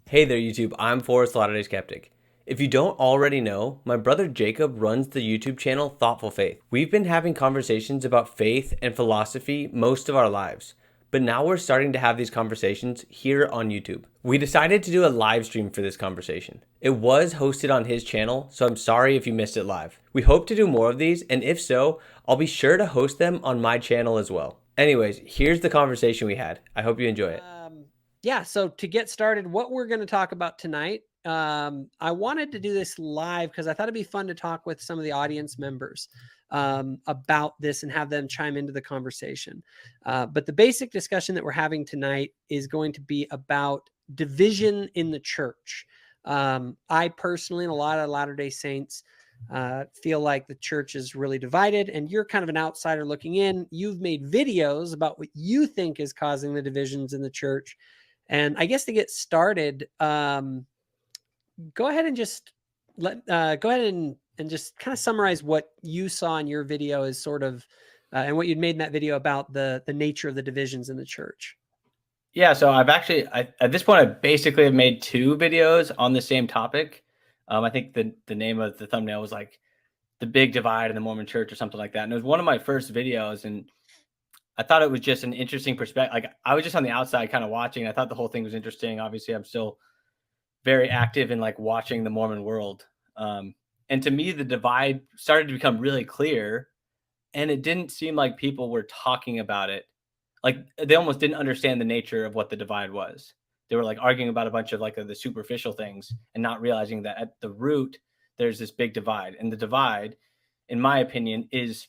Hey there, YouTube. I'm Forrest Latter-day Skeptic. If you don't already know, my brother Jacob runs the YouTube channel Thoughtful Faith. We've been having conversations about faith and philosophy most of our lives, but now we're starting to have these conversations here on YouTube. We decided to do a live stream for this conversation. It was hosted on his channel, so I'm sorry if you missed it live. We hope to do more of these, and if so, I'll be sure to host them on my channel as well. Anyways, here's the conversation we had. I hope you enjoy it. Yeah, so to get started, what we're going to talk about tonight, I wanted to do this live because I thought it'd be fun to talk with some of the audience members about this and have them chime into the conversation. But the basic discussion that we're having tonight is going to be about division in the church. I personally, and a lot of Latter-day Saints, feel like the church is really divided, and you're kind of an outsider looking in. You've made videos about what you think is causing the divisions in the church. And I guess to get started, go ahead and just go ahead and just kind of summarize what you saw in your video as sort of and what you'd made in that video about the nature of the divisions in the church. Yeah, so I've actually, at this point, I basically have made two videos on the same topic. I think the name of the thumbnail was like "The Big Divide in the Mormon Church" or something like that. And it was one of my first videos, and I thought it was just an interesting perspective. Like I was just on the outside, kind of watching. I thought the whole thing was interesting. Obviously, I'm still very active in like watching the Mormon world, and to me, the divide started to become really clear, and it didn't seem like people were talking about it. Like they almost didn't understand the nature of what the divide was. They were like arguing about a bunch of like the superficial things and not realizing that at the root there's this big divide. And the divide, in my opinion, is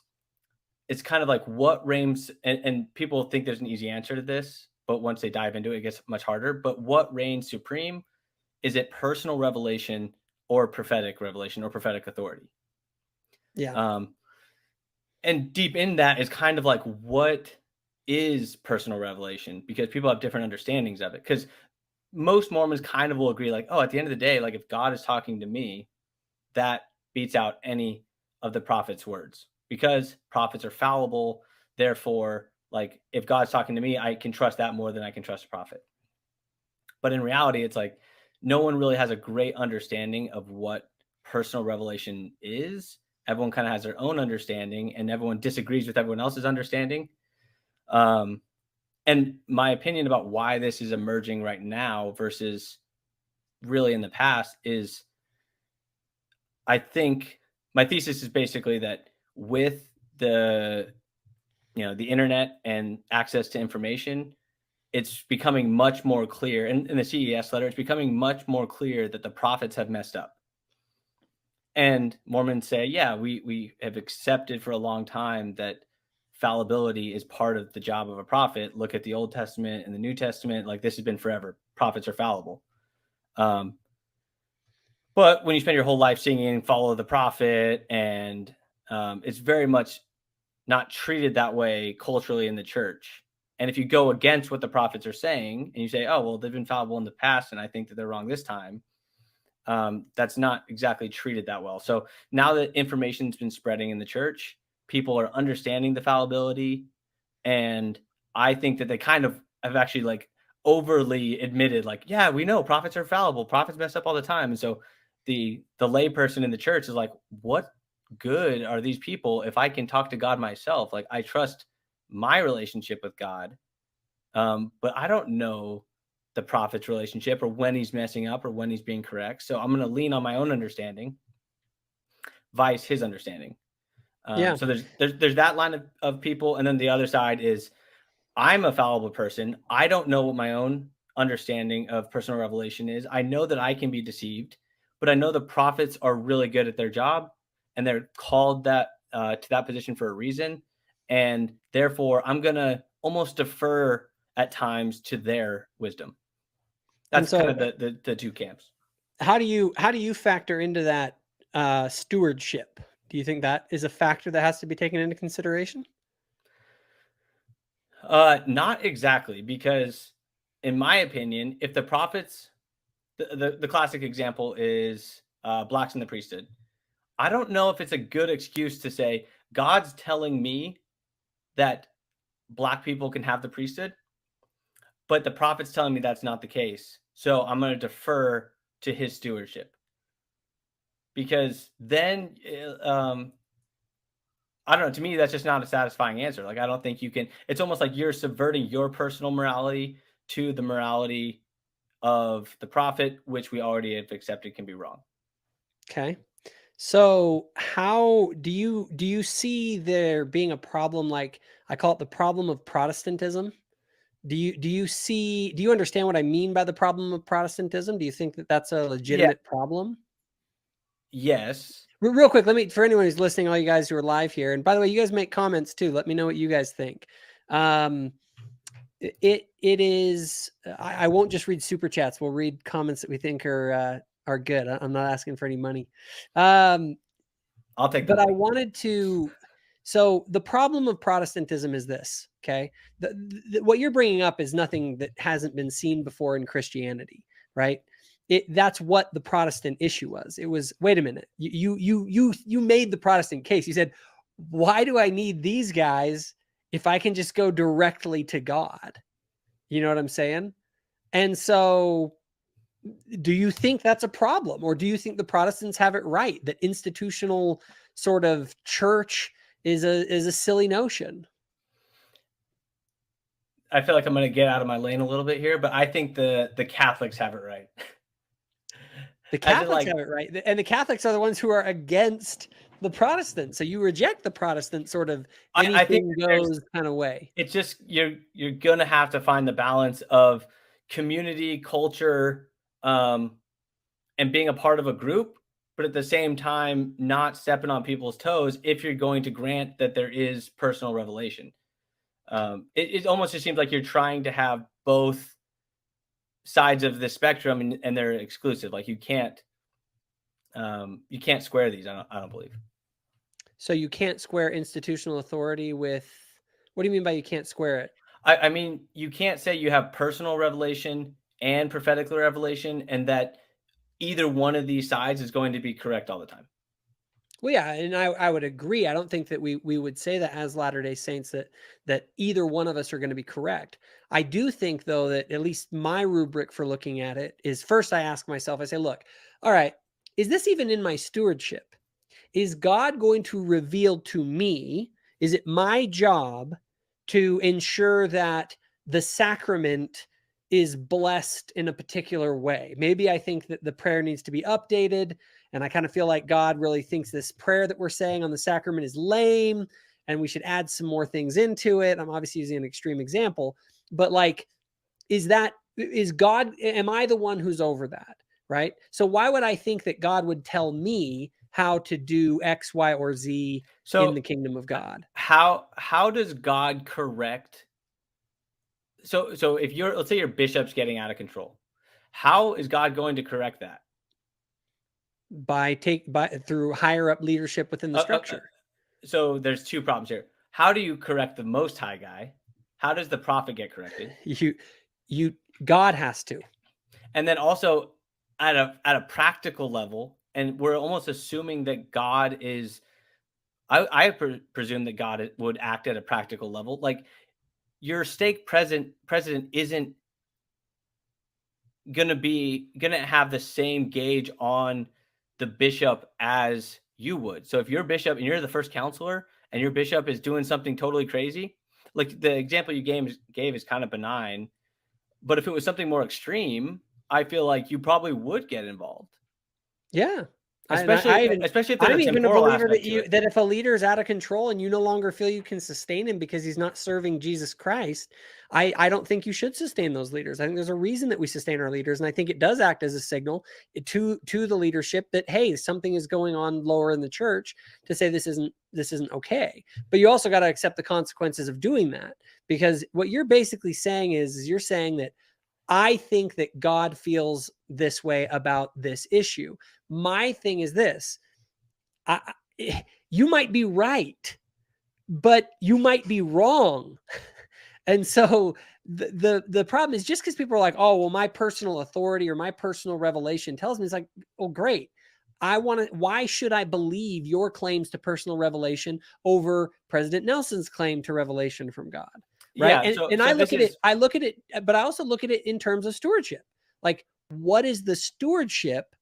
it's kind of like what reigns, and people think there's an easy answer to this, but once they dive into it, it gets much harder. But what reigns supreme? Is it personal revelation or prophetic revelation or prophetic authority? Yeah. Um, and deep in that is kind of like what is personal revelation, because people have different understandings of it. Because most Mormons kind of will agree, like, oh, at the end of the day, like if God is talking to me, that beats out any of the prophet's words, because prophets are fallible. Therefore, like if God's talking to me, I can trust that more than I can trust a prophet. But in reality, it's like no one really has a great understanding of what personal revelation is. Everyone kind of has their own understanding, and everyone disagrees with everyone else's understanding. Um, and my opinion about why this is emerging right now versus really in the past is, I think my thesis is basically that with the the internet and access to information, it's becoming much more clear. In the CES letter, it's becoming much more clear that the prophets have messed up. And Mormons say, yeah, we have accepted for a long time that fallibility is part of the job of a prophet. Look at the Old Testament and the New Testament. Like this has been forever. Prophets are fallible. Um, but when you spend your whole life singing "Follow the Prophet," and it's very much not treated that way culturally in the church. And if you go against what the prophets are saying and you say, oh, well, they've been fallible in the past, and I think that they're wrong this time, that's not exactly treated that well. So now that information's been spreading in the church, people are understanding the fallibility. And I think that they kind of have actually like overly admitted, like, yeah, we know prophets are fallible, prophets mess up all the time. And so the lay person in the church is like, what good are these people if I can talk to God myself? Like I trust my relationship with God, but I don't know the prophet's relationship or when he's messing up or when he's being correct. So I'm going to lean on my own understanding, vice his understanding. Yeah. So there's that line of people, and then the other side is I'm a fallible person. I don't know what my own understanding of personal revelation is. I know that I can be deceived, but I know the prophets are really good at their job, and they're called that to that position for a reason. And therefore, I'm gonna almost defer at times to their wisdom. And That's kind so of the two camps. how do you factor into that stewardship? Do you think that is a factor that has to be taken into consideration? Not exactly, because in my opinion, if the prophets, the classic example is blacks in the priesthood. I don't know if it's a good excuse to say God's telling me that black people can have the priesthood, but the prophet's telling me that's not the case. so I'm going to defer to his stewardship. Because then, I don't know, to me, that's just not a satisfying answer. Like, I don't think you can, it's almost like you're subverting your personal morality to the morality of the prophet, which we already have accepted can be wrong. Okay. So how do you see there being a problem, like I call it the problem of Protestantism? Do you understand what I mean by the problem of Protestantism? Do you think that that's a Yeah. legitimate problem? Yes. Real quick, let me, for anyone who's listening, all you guys who are live here, and by the way, you guys make comments too. Let me know what you guys think. Um, it is. I won't just read super chats. We'll read comments that we think are good. I'm not asking for any money. I'll take the But I money. wanted to. So the problem of Protestantism is this. Okay, what you're bringing up is nothing that hasn't been seen before in Christianity, right? That's what the Protestant issue was. It was, wait a minute, you made the Protestant case. You said, why do I need these guys if I can just go directly to God? You know what I'm saying? And so, do you think that's a problem, or do you think the Protestants have it right that institutional sort of church is a silly notion? I feel like I'm going to get out of my lane a little bit here, but I think the Catholics have it right. The As in, Catholics like, have it right, and the Catholics are the ones who are against the Protestants. So you reject the Protestant sort of I think anything that there's, goes kind of way. it's just you're gonna have to find the balance of community, culture, and being a part of a group, but at the same time not stepping on people's toes if you're going to grant that there is personal revelation. It almost just seems like you're trying to have both sides of the spectrum, and they're exclusive. Like, you can't square these. I don't believe. So you can't square institutional authority with. What do you mean by you can't square it? I mean, you can't say you have personal revelation and prophetic revelation, and that either one of these sides is going to be correct all the time. Well, yeah, and I would agree. I don't think that we would say that as Latter-day Saints that either one of us are going to be correct. I do think, though, that at least my rubric for looking at it is, first I ask myself, I say, look, all right, is this even in my stewardship? Is God going to reveal to me? Is it my job to ensure that the sacrament is blessed in a particular way? Maybe I think that the prayer needs to be updated, and I kind of feel like God really thinks this prayer that we're saying on the sacrament is lame, and we should add some more things into it. I'm obviously using an extreme example, but like, is God, am I the one who's over that? Right? So why would I think that God would tell me how to do X, Y, or Z in the So kingdom of God? how does God correct? So if you're, let's say your bishop's getting out of control, how is God going to correct that? By through higher up leadership within the Uh, uh, uh, structure. so there's two problems here. How do you correct the Most High guy? How does the prophet get corrected? You God has to. And then also at a practical level, and we're almost assuming that God is. Presume that God would act at a practical level. Like, your stake president isn't gonna have the same gauge on the bishop as you would. So if your bishop and you're the first counselor and your bishop is doing something totally crazy, like the example you gave is kind of benign, but if it was something more extreme, I feel like you probably would get involved. Yeah. Especially especially if there's a I'm even a temporal believer aspect to it. that if a leader is out of control and you no longer feel you can sustain him because he's not serving Jesus Christ, I don't think you should sustain those leaders. I think there's a reason that we sustain our leaders, and I think it does act as a signal to the leadership that, hey, something is going on lower in the church, to say this isn't okay. But you also got to accept the consequences of doing that, because what you're basically saying is you're saying that I think that God feels this way about this issue. My thing is this: you might be right, but you might be wrong. And so the problem is, just because people are like, oh, well, my personal authority or my personal revelation tells me, it's like, oh, great. Why should I believe your claims to personal revelation over President Nelson's claim to revelation from God? Right. Yeah, And so this is I look at it, but I also look at it in terms of stewardship. Like, what is the stewardship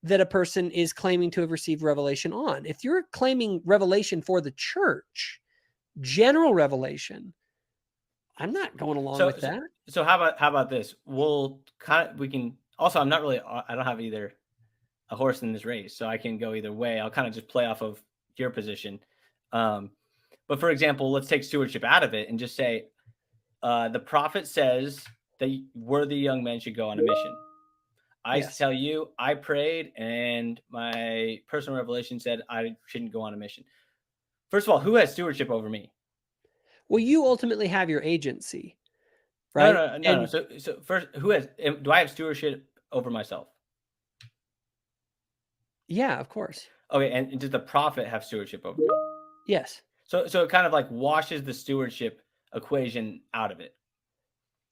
that a person is claiming to have received revelation on? If you're claiming revelation for the church, general revelation, I'm not going along So with that. so how about this? We can also, I'm not really, I don't have either a horse in this race, so I can go either way. I'll kind of just play off of your position. Um, but for example, let's take stewardship out of it and just say the prophet says that worthy young men should go on a mission. I Yes. tell you, I prayed and my personal revelation said I shouldn't go on a mission. First of all, who has stewardship over me? Well, you ultimately have your agency, No, right? no, no, no. And So first, who has? Do I have stewardship over myself? yeah, of course. Okay, and does the prophet have stewardship over me? Yes. So it kind of like washes the stewardship equation out of it.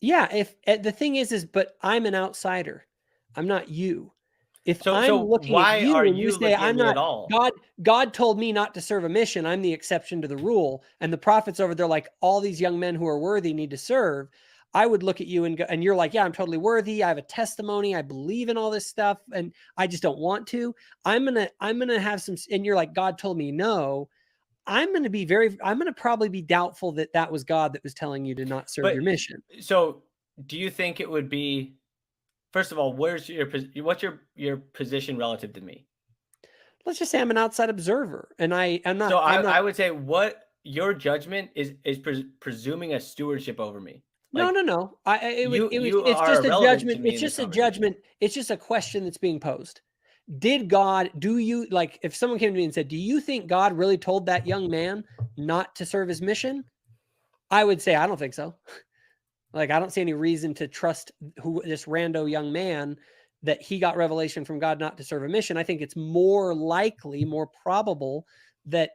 Yeah, if the thing is but I'm an outsider. I'm not you. If I'm So looking at why are you and you you say looking at I'm me at not all? God told me not to serve a mission, I'm the exception to the rule, and the prophets over there like all these young men who are worthy need to serve, I would look at you and go, and you're like, yeah, I'm totally worthy. I have a testimony. I believe in all this stuff and I just don't want to. I'm going to have some and you're like God told me no. I'm going to probably be doubtful that that was God that was telling you to not serve But your mission. so do you think it would be? First of all, what's your position relative to me? Let's just say I'm an outside observer and So I'm not I would say what your judgment is presuming a stewardship over me. no, Like no, no. you It's are just a irrelevant to judgment. me It's in this just a conversation. judgment. It's just a question that's being posed. Did God, do you like if someone came to me and said, "Do you think God really told that young man not to serve his mission?" I would say, "I don't think so." Like I don't see any reason to trust who this rando young man that he got revelation from God not to serve a mission. I think it's more likely, more probable that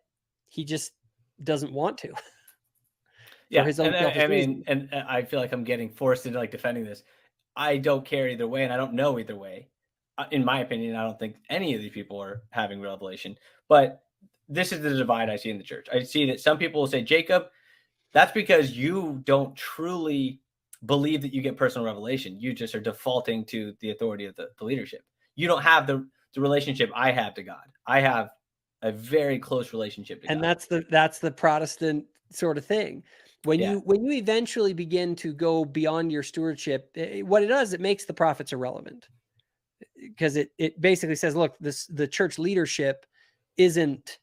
he just doesn't want to for Yeah, his own and selfish I mean, reasons. and I feel like I'm getting forced into like defending this. I don't care either way, and I don't know either way. In my opinion, I don't think any of these people are having revelation. But this is the divide I see in the church. I see that some people will say, Jacob, that's because you don't truly believe that you get personal revelation. You just are defaulting to the authority of the leadership. You don't have the relationship I have to God. I have a very close relationship to And God. that's the Protestant sort of thing. Yeah. When you eventually begin to go beyond your stewardship, what it does, it makes the prophets irrelevant because it basically says, look, the church leadership isn't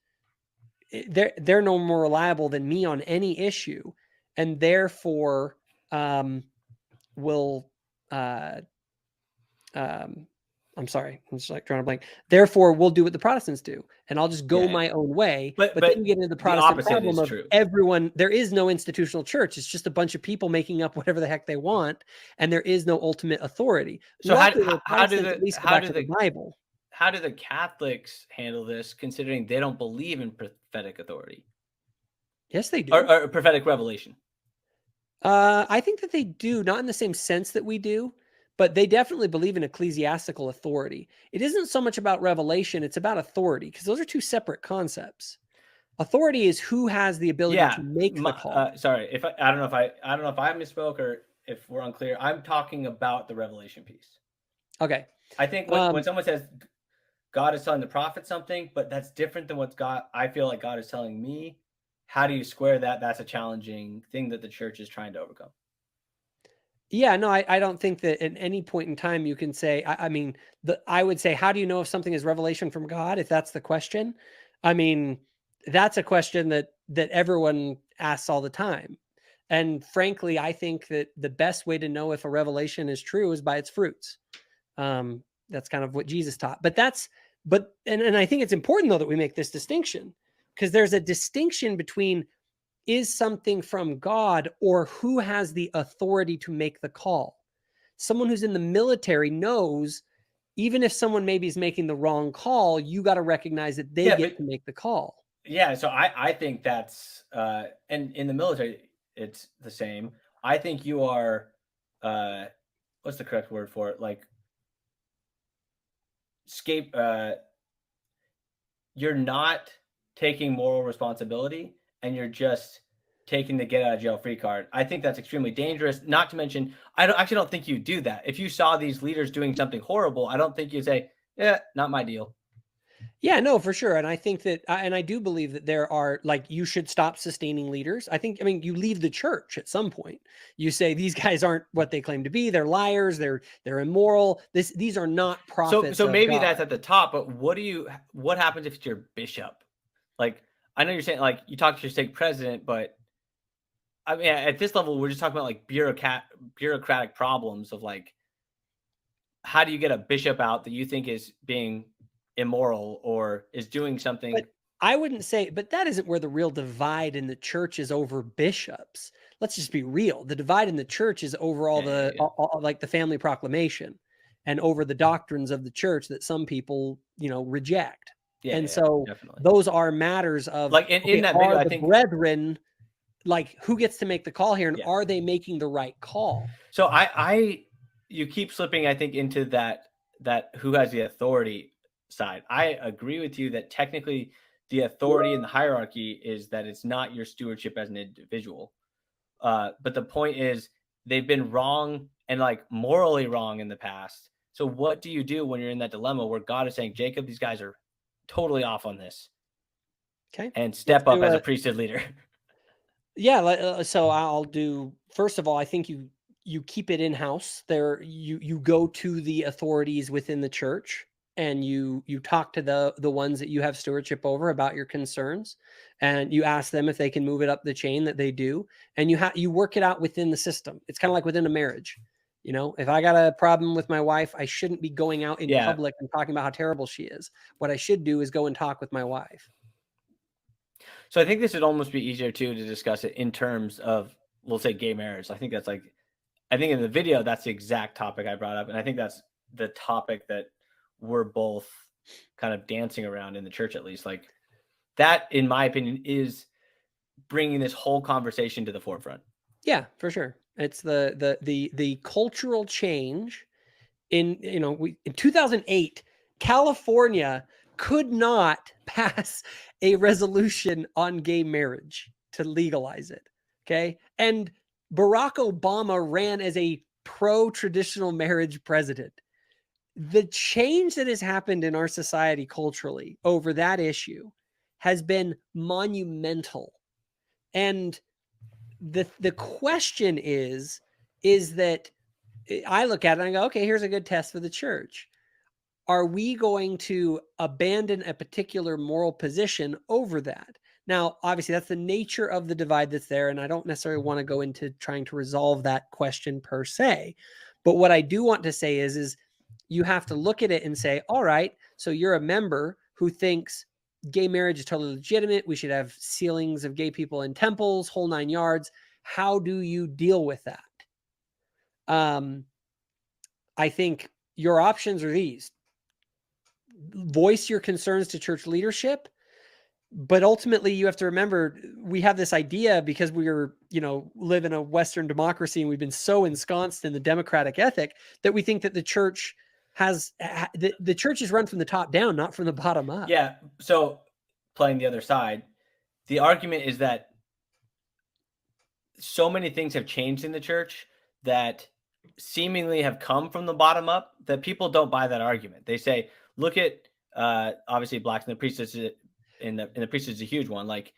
they're no more reliable than me on any issue, and therefore will uh, um, I'm sorry, I'm just like drawing a blank. Therefore, we'll do what the Protestants do, and I'll just go Yeah. my own way. But But then but you get into the the Protestant opposite problem is of true. everyone. There is no institutional church. It's just a bunch of people making up whatever the heck they want, and there is no ultimate authority. So Luckily, the how do Protestants at the least go back to the Bible. how do the Catholics handle this, considering they don't believe in prophetic authority Yes, they do. or prophetic revelation? I think that they do, not in the same sense that we do, but they definitely believe in ecclesiastical authority. It isn't so much about revelation; it's about authority because those are two separate concepts. Authority is who has the ability Yeah. to make the call. Sorry if I don't know if I don't know if I misspoke or if we're unclear. I'm talking about the revelation piece. Okay. I think when Um, someone says God is telling the prophet something, but that's different than what God I feel like God is telling me. How do you square that? That's a challenging thing that the church is trying to overcome. yeah, no, I don't think that at any point in time you can say, I mean, I would say, how do you know if something is revelation from God? If that's the question, I mean, that's a question that everyone asks all the time. And frankly, I think that the best way to know if a revelation is true is by its fruits. That's kind of what Jesus taught. And I think it's important though that we make this distinction because there's a distinction between is something from God or who has the authority to make the call. Someone who's in the military knows even if someone maybe is making the wrong call, you got to recognize that they Yeah, get but to make the call. yeah, so I think that's and in the military it's the same. I think you are uh what's the correct word for it? Like scape you're not taking moral responsibility and you're just taking the get out of jail free card. I think that's extremely dangerous. Not to mention, I actually don't think you do that. If you saw these leaders doing something horrible, I don't think you'd say, yeah, not my deal. Yeah, no, for sure. And I think that, and I do believe that there are, like, you should stop sustaining leaders. I mean, you leave the church at some point. You say these guys aren't what they claim to be. They're liars. They're immoral. These are not prophets. So of maybe God. that's at the top, but what happens if it's your bishop? Like, I know you're saying, like, you talk to your stake president, but I mean, at this level, we're just talking about like bureaucratic problems of like, how do you get a bishop out that you think is being immoral or is doing something? But I wouldn't say, but that isn't where the real divide in the church is over bishops. Let's just be real. The divide in the church is over all like the family proclamation and over the doctrines of the church that some people, reject. So definitely. those are matters of, like in that video, I think brethren, like, who gets to make the call here, and are they making the right call? So you keep slipping, I think, into that who has the authority side. I agree with you that technically the authority in the hierarchy is that it's not your stewardship as an individual. But the point is, they've been wrong and like morally wrong in the past. So what do you do when you're in that dilemma where God is saying, Jacob, these guys are totally off on this? Okay. And step up as a priesthood leader. Yeah. So I'll do, first of all, I think you keep it in-house. There, you go to the authorities within the church and you talk to the ones that you have stewardship over about your concerns, and you ask them if they can move it up the chain that they do, and you work it out within the system. It's kind of like within a marriage. If I got a problem with my wife, I shouldn't be going out in public and talking about how terrible she is. What I should do is go and talk with my wife. So I think this would almost be easier too to discuss it in terms of, we'll say, gay marriage. I think in the video, that's the exact topic I brought up. And I think that's the topic that we're both kind of dancing around in the church, at least. Like, that, in my opinion, is bringing this whole conversation to the forefront. Yeah, for sure. It's the cultural change in 2008, California could not pass a resolution on gay marriage to legalize it. Okay. And Barack Obama ran as a pro-traditional marriage president. The change that has happened in our society culturally over that issue has been monumental. And the question is that I look at it and I go, okay, here's a good test for the church. Are we going to abandon a particular moral position over that? Now, obviously, that's the nature of the divide that's there, and I don't necessarily want to go into trying to resolve that question per se. But what I do want to say is you have to look at it and say, all right, so you're a member who thinks gay marriage is totally legitimate. We should have sealings of gay people in temples, whole 9 yards. How do you deal with that? I think your options are these. Voice your concerns to church leadership, but ultimately you have to remember, we have this idea because live in a Western democracy and we've been so ensconced in the democratic ethic that we think that the church the church is run from the top down, not from the bottom up. Yeah. So playing the other side, the argument is that so many things have changed in the church that seemingly have come from the bottom up that people don't buy that argument. They say, look at obviously blacks in the priesthood, in the priesthood is a huge one. Like,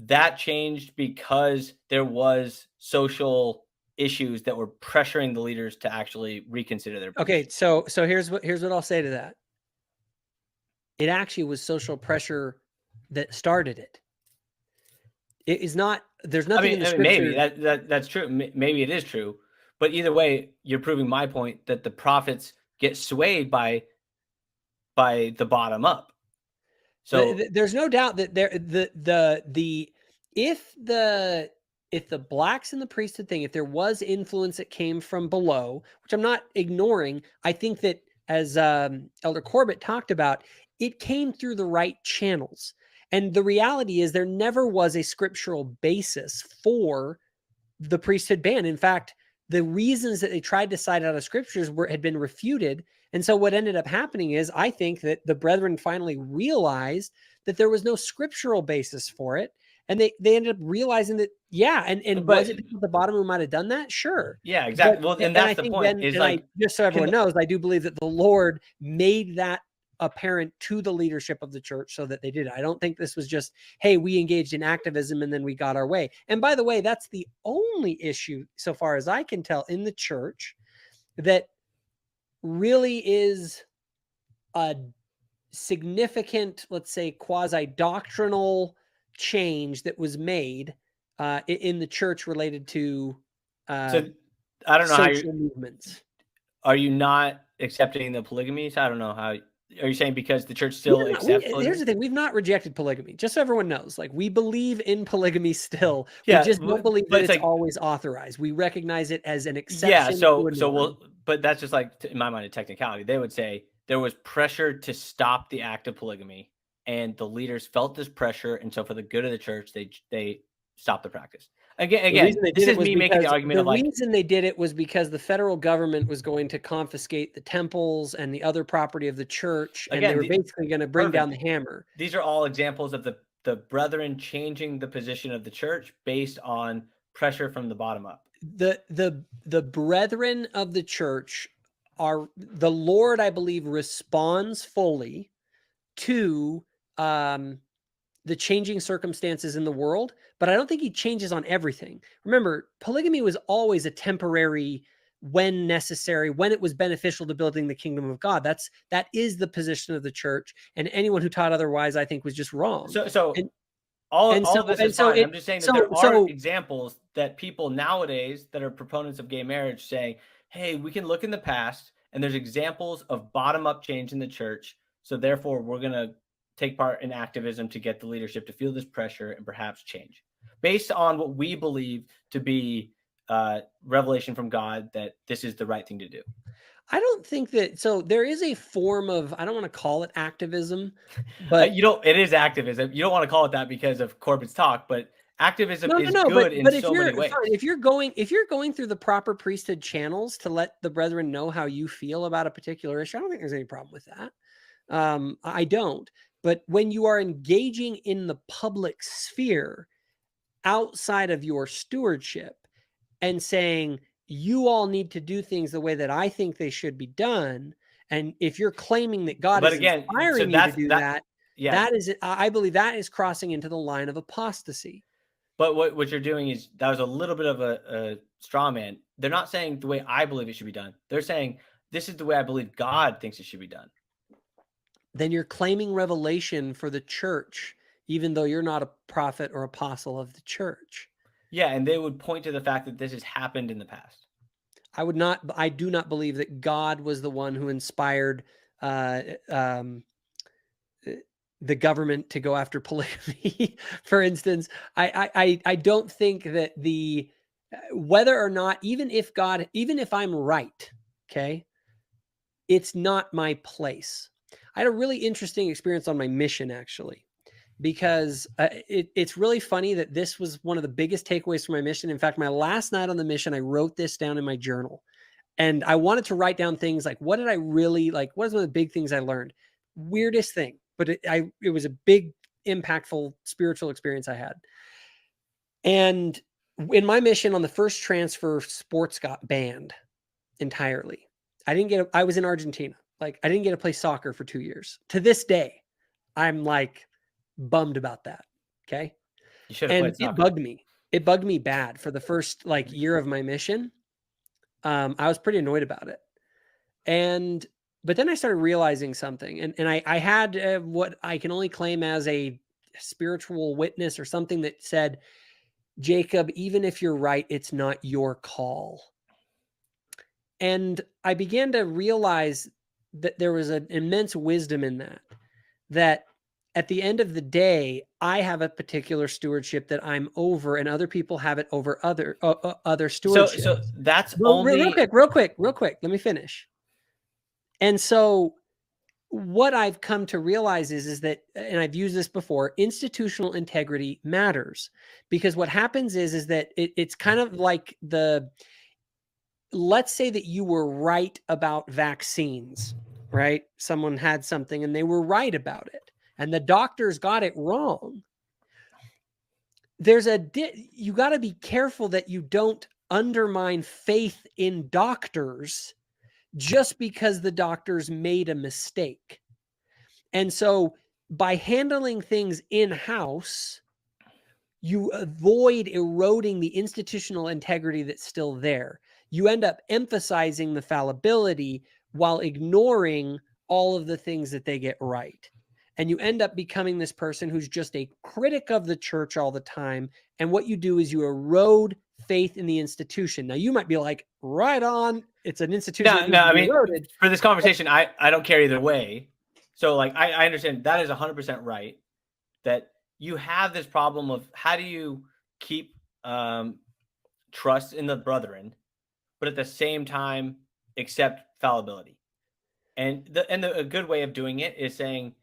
that changed because there was social issues that were pressuring the leaders to actually reconsider their position. Okay, so here's what I'll say to that. It actually was social pressure that started it. It is not. There's nothing in the scripture. Maybe that's true. Maybe it is true. But either way, you're proving my point that the prophets get swayed by the bottom up. So there's no doubt that if the blacks in the priesthood thing, if there was influence that came from below, which I'm not ignoring, I think that, as Elder Corbett talked about, it came through the right channels. And the reality is there never was a scriptural basis for the priesthood ban. In fact, the reasons that they tried to cite out of scriptures had been refuted. And so what ended up happening is, I think that the brethren finally realized that there was no scriptural basis for it. And they ended up realizing that, yeah. And was it people at the bottom who might have done that? Sure. Yeah, exactly. Well, and that's I the think point. Is I, just so everyone knows, I do believe that the Lord made that apparent to the leadership of the church so that they did it. I don't think this was just, hey, we engaged in activism and then we got our way. And by the way, that's the only issue, so far as I can tell, in the church that really is a significant, let's say, quasi-doctrinal change that was made in the church related to so I don't know how social movements. Are you not accepting the polygamy? So I don't know how. Are you saying because the church still accepts polygamy? Here's the thing: we've not rejected polygamy. Just so everyone knows, like, we believe in polygamy still. Yeah, we just don't believe that it's like, always authorized. We recognize it as an exception. Yeah, so well, but that's just like, in my mind, a technicality. They would say there was pressure to stop the act of polygamy, and the leaders felt this pressure, and so for the good of the church, they stopped the practice. Again, this is me making the argument of like, the reason they did it was because the federal government was going to confiscate the temples and the other property of the church, and they were basically going to bring down the hammer. These are all examples of the brethren changing the position of the church based on pressure from the bottom up. The brethren of the church are, the Lord, I believe, responds fully to the changing circumstances in the world, but I don't think he changes on everything. Remember, polygamy was always a temporary, when necessary, when it was beneficial to building the kingdom of God. That is the position of the church, and anyone who taught otherwise, I think, was just wrong. All of this is fine. I'm just saying that there are examples that people nowadays that are proponents of gay marriage say, hey, we can look in the past, and there's examples of bottom-up change in the church, so therefore we're going to take part in activism to get the leadership to feel this pressure and perhaps change based on what we believe to be revelation from God that this is the right thing to do. I don't think that. So there is a form of, I don't want to call it activism, but it is activism. You don't want to call it that because of Corbett's talk, but activism is good in so many ways. If you're going through the proper priesthood channels to let the brethren know how you feel about a particular issue, I don't think there's any problem with that. I don't. But when you are engaging in the public sphere outside of your stewardship and saying, you all need to do things the way that I think they should be done, and if you're claiming that God is inspiring you to do that, that is, I believe, that is crossing into the line of apostasy. But what you're doing is, that was a little bit of a straw man. They're not saying the way I believe it should be done. They're saying this is the way I believe God thinks it should be done. Then you're claiming revelation for the church, even though you're not a prophet or apostle of the church. Yeah, and they would point to the fact that this has happened in the past. I do not believe that God was the one who inspired the government to go after polygamy. For instance, I don't think that whether or not, even if I'm right, okay, it's not my place. I had a really interesting experience on my mission, actually, because it's really funny that this was one of the biggest takeaways from my mission. In fact, my last night on the mission, I wrote this down in my journal, and I wanted to write down things like, what did I really like? What is one of the big things I learned? Weirdest thing, but it was a big, impactful spiritual experience I had. And in my mission on the first transfer, sports got banned entirely. I was in Argentina. Like, I didn't get to play soccer for 2 years. To this day, I'm like bummed about that. Okay. You should have played soccer. It bugged me. It bugged me bad for the first year of my mission. I was pretty annoyed about it. But then I started realizing something, and I had what I can only claim as a spiritual witness or something that said, Jacob, even if you're right, it's not your call. And I began to realize that there was an immense wisdom in that at the end of the day, I have a particular stewardship that I'm over, and other people have it over other stewardships. So that's real quick. Let me finish. And so what I've come to realize is that, and I've used this before, institutional integrity matters, because what happens is that it's kind of like let's say that you were right about vaccines, right? Someone had something and they were right about it, and the doctors got it wrong. you got to be careful that you don't undermine faith in doctors just because the doctors made a mistake. And so by handling things in-house, you avoid eroding the institutional integrity that's still there. You end up emphasizing the fallibility while ignoring all of the things that they get right. And you end up becoming this person who's just a critic of the church all the time. And what you do is you erode faith in the institution. Now, you might be like, right on, it's an institution that needs to be eroded. For this conversation, I don't care either way. So like, I understand that is 100% right, that you have this problem of how do you keep trust in the brethren, but at the same time accept fallibility. And a good way of doing it is saying,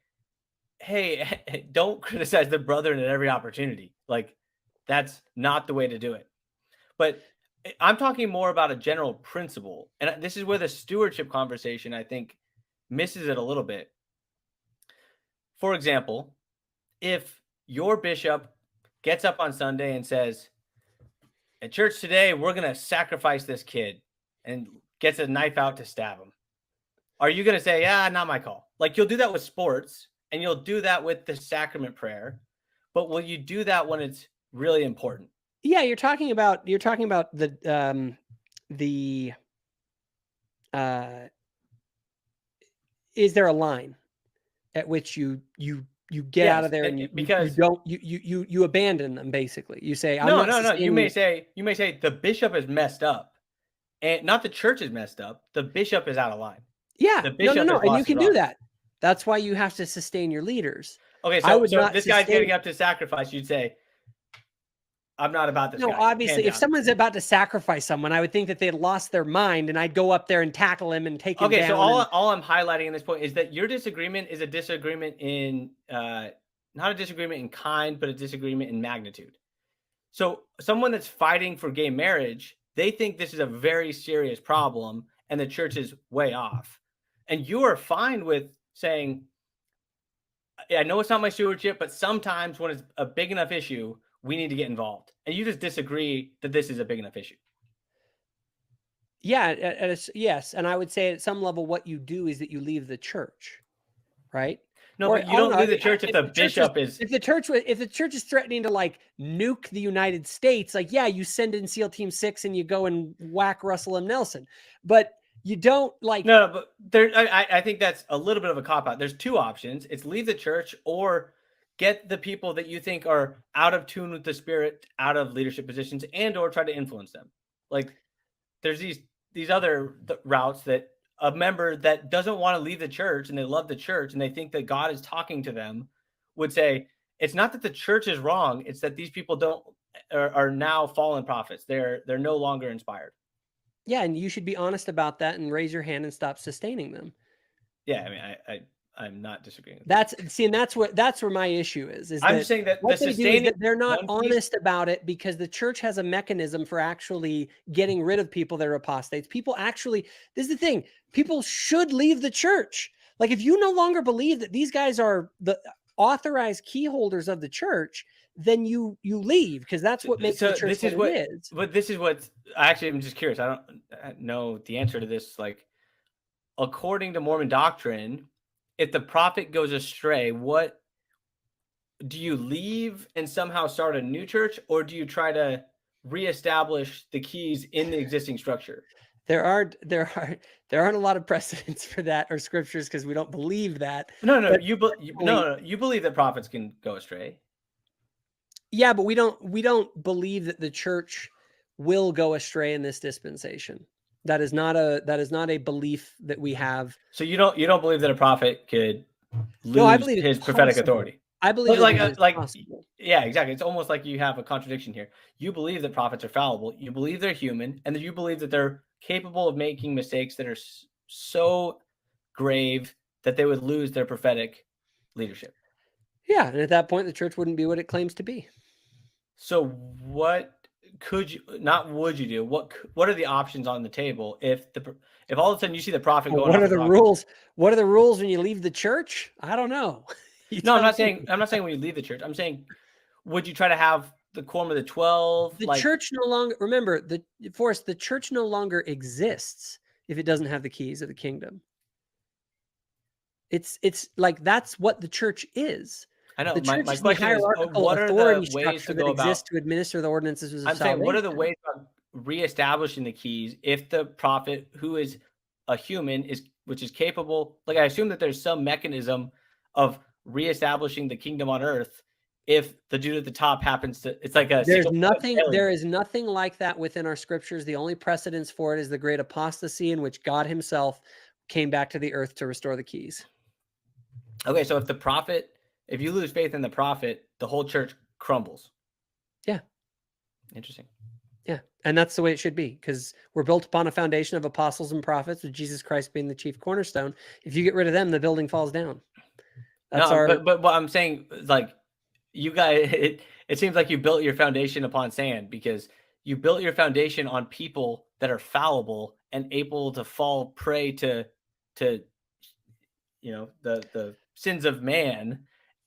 hey, don't criticize the brethren at every opportunity. Like, that's not the way to do it. But I'm talking more about a general principle. And this is where the stewardship conversation, I think, misses it a little bit. For example, if your bishop gets up on Sunday and says, at church today, we're going to sacrifice this kid, and gets a knife out to stab him, are you going to say, yeah, not my call? Like, you'll do that with sports and you'll do that with the sacrament prayer, but will you do that when it's really important? Yeah, you're talking about the is there a line at which you get out of there and you abandon them, basically. You say, no. You may say the bishop is messed up, and not the church is messed up. The bishop is out of line. Yeah, no, and you can do that. That's why you have to sustain your leaders. Okay, so this guy's getting up to sacrifice. You'd say, I'm not about this. No, guy. Obviously, if someone's about to sacrifice someone, I would think that they'd lost their mind, and I'd go up there and tackle him and take him down. Okay, so all I'm highlighting in this point is that your disagreement is a disagreement in not a disagreement in kind, but a disagreement in magnitude. So someone that's fighting for gay marriage, they think this is a very serious problem, and the church is way off. And you are fine with saying, I know it's not my stewardship, but sometimes when it's a big enough issue, we need to get involved. And you just disagree that this is a big enough issue. Yeah, yes. And I would say at some level, what you do is that you leave the church, right? No, but you don't leave the church if the bishop is... If the church is threatening to like nuke the United States, like, yeah, you send in SEAL Team 6 and you go and whack Russell M. Nelson. But you don't like... No, but I think that's a little bit of a cop-out. There's two options. It's leave the church or get the people that you think are out of tune with the spirit out of leadership positions, and or try to influence them. Like, there's these other routes that a member that doesn't want to leave the church and they love the church and they think that God is talking to them would say, it's not that the church is wrong. It's that these people are now fallen prophets. They're no longer inspired. Yeah, and you should be honest about that and raise your hand and stop sustaining them. Yeah, I mean, I'm not disagreeing. That's where my issue is. I'm just saying that they're not honest about it, because the church has a mechanism for actually getting rid of people that are apostates. This is the thing. People should leave the church. Like, if you no longer believe that these guys are the authorized key holders of the church, then you leave, because that's what makes the church what it is. But this is what actually, I'm just curious. I don't know the answer to this. Like, according to Mormon doctrine, if the prophet goes astray, what do you leave and somehow start a new church, or do you try to reestablish the keys in the existing structure? There aren't a lot of precedents for that or scriptures, because we don't believe that. You believe that prophets can go astray. Yeah, but we don't believe that the church will go astray in this dispensation. That is not a belief that we have. So you don't believe that a prophet could lose his prophetic authority? I believe possible. Yeah, exactly. It's almost like you have a contradiction here. You believe that prophets are fallible. You believe they're human, and you believe that they're capable of making mistakes that are so grave that they would lose their prophetic leadership. Yeah, and at that point, the church wouldn't be what it claims to be. So what could you, not would you do? What are the options on the table if all of a sudden you see the prophet going? What are the rules? What are the rules when you leave the church? I don't know. No, I'm not saying when you leave the church. I'm saying, would you try to have the quorum of the 12. The Like, church no longer, remember, the church no longer exists if it doesn't have the keys of the kingdom. It's like that's what the church is. I know The church my is the question is, hierarchical what are the authority ways structure to that go about? exists to administer the ordinances of I'm saying, what are the salvation. ways about reestablishing the keys if the prophet, who is a human, which is capable? Like, I assume that there's some mechanism of reestablishing the kingdom on earth if the dude at the top happens to. It's like a single point of There failure. is nothing like that within our scriptures. The only precedence for it is the great apostasy in which God himself came back to the earth to restore the keys. Okay, so if you lose faith in the prophet, the whole church crumbles. Yeah. Interesting. Yeah. And that's the way it should be, because we're built upon a foundation of apostles and prophets, with Jesus Christ being the chief cornerstone. If you get rid of them, the building falls down. That's No, our. but what I'm saying is, like, you guys, it seems like you built your foundation upon sand, because you built your foundation on people that are fallible and able to fall prey to the sins of man.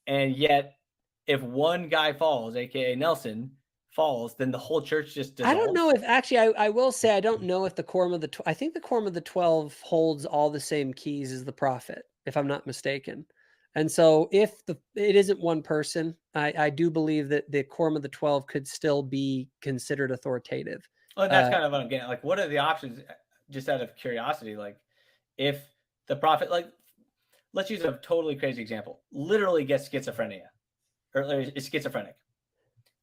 And yet, if one guy falls, aka Nelson, falls, then the whole church just I don't know dissolves. if actually, I will say, I don't know if the quorum of I think the quorum of the 12 holds all the same keys as the prophet, if I'm not mistaken. And so if it isn't one person, I do believe that the quorum of the 12 could still be considered authoritative. Well, that's kind of what I'm getting. Like, what are the options? Just out of curiosity, like, if the prophet, like, let's use a totally crazy example, literally gets schizophrenia or is schizophrenic.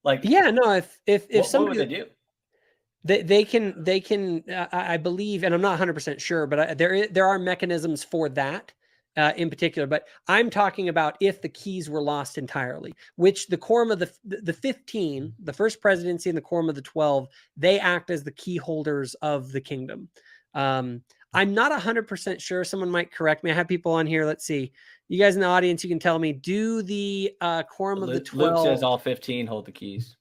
Like, Yeah, no, if what would somebody they do? they can I believe, and I'm not 100% sure, but there are mechanisms for that in particular. But I'm talking about if the keys were lost entirely, which the quorum of the 15, the first presidency, and the quorum of the 12, they act as the key holders of the kingdom. I'm not 100% sure. Someone might correct me. I have people on here. Let's see. You guys in the audience, you can tell me, do the quorum of the Luke 12. says all 15 hold the keys.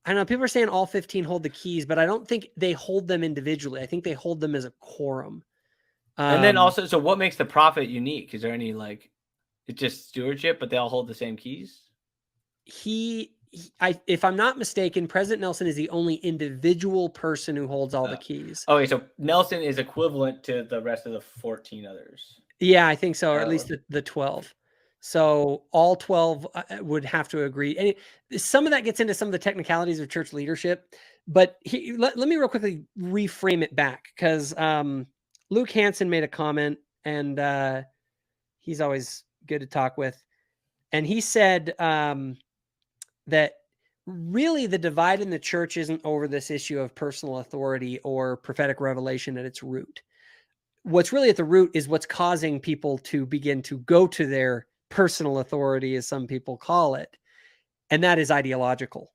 I know people are saying all 15 hold the keys, but I don't think they hold them individually. I think they hold them as a quorum. And then also, so what makes the prophet unique? Is there any, like, it's just stewardship, but they all hold the same keys? If I'm not mistaken, President Nelson is the only individual person who holds all the keys. Okay, so Nelson is equivalent to the rest of the 14 others. Yeah, I think so, or at least the 12. So all 12 would have to agree. And some of that gets into some of the technicalities of church leadership. But let me real quickly reframe it back, because Luke Hansen made a comment, and he's always good to talk with. And he said that really the divide in the church isn't over this issue of personal authority or prophetic revelation at its root. What's really at the root is what's causing people to begin to go to their personal authority, as some people call it, and that is ideological.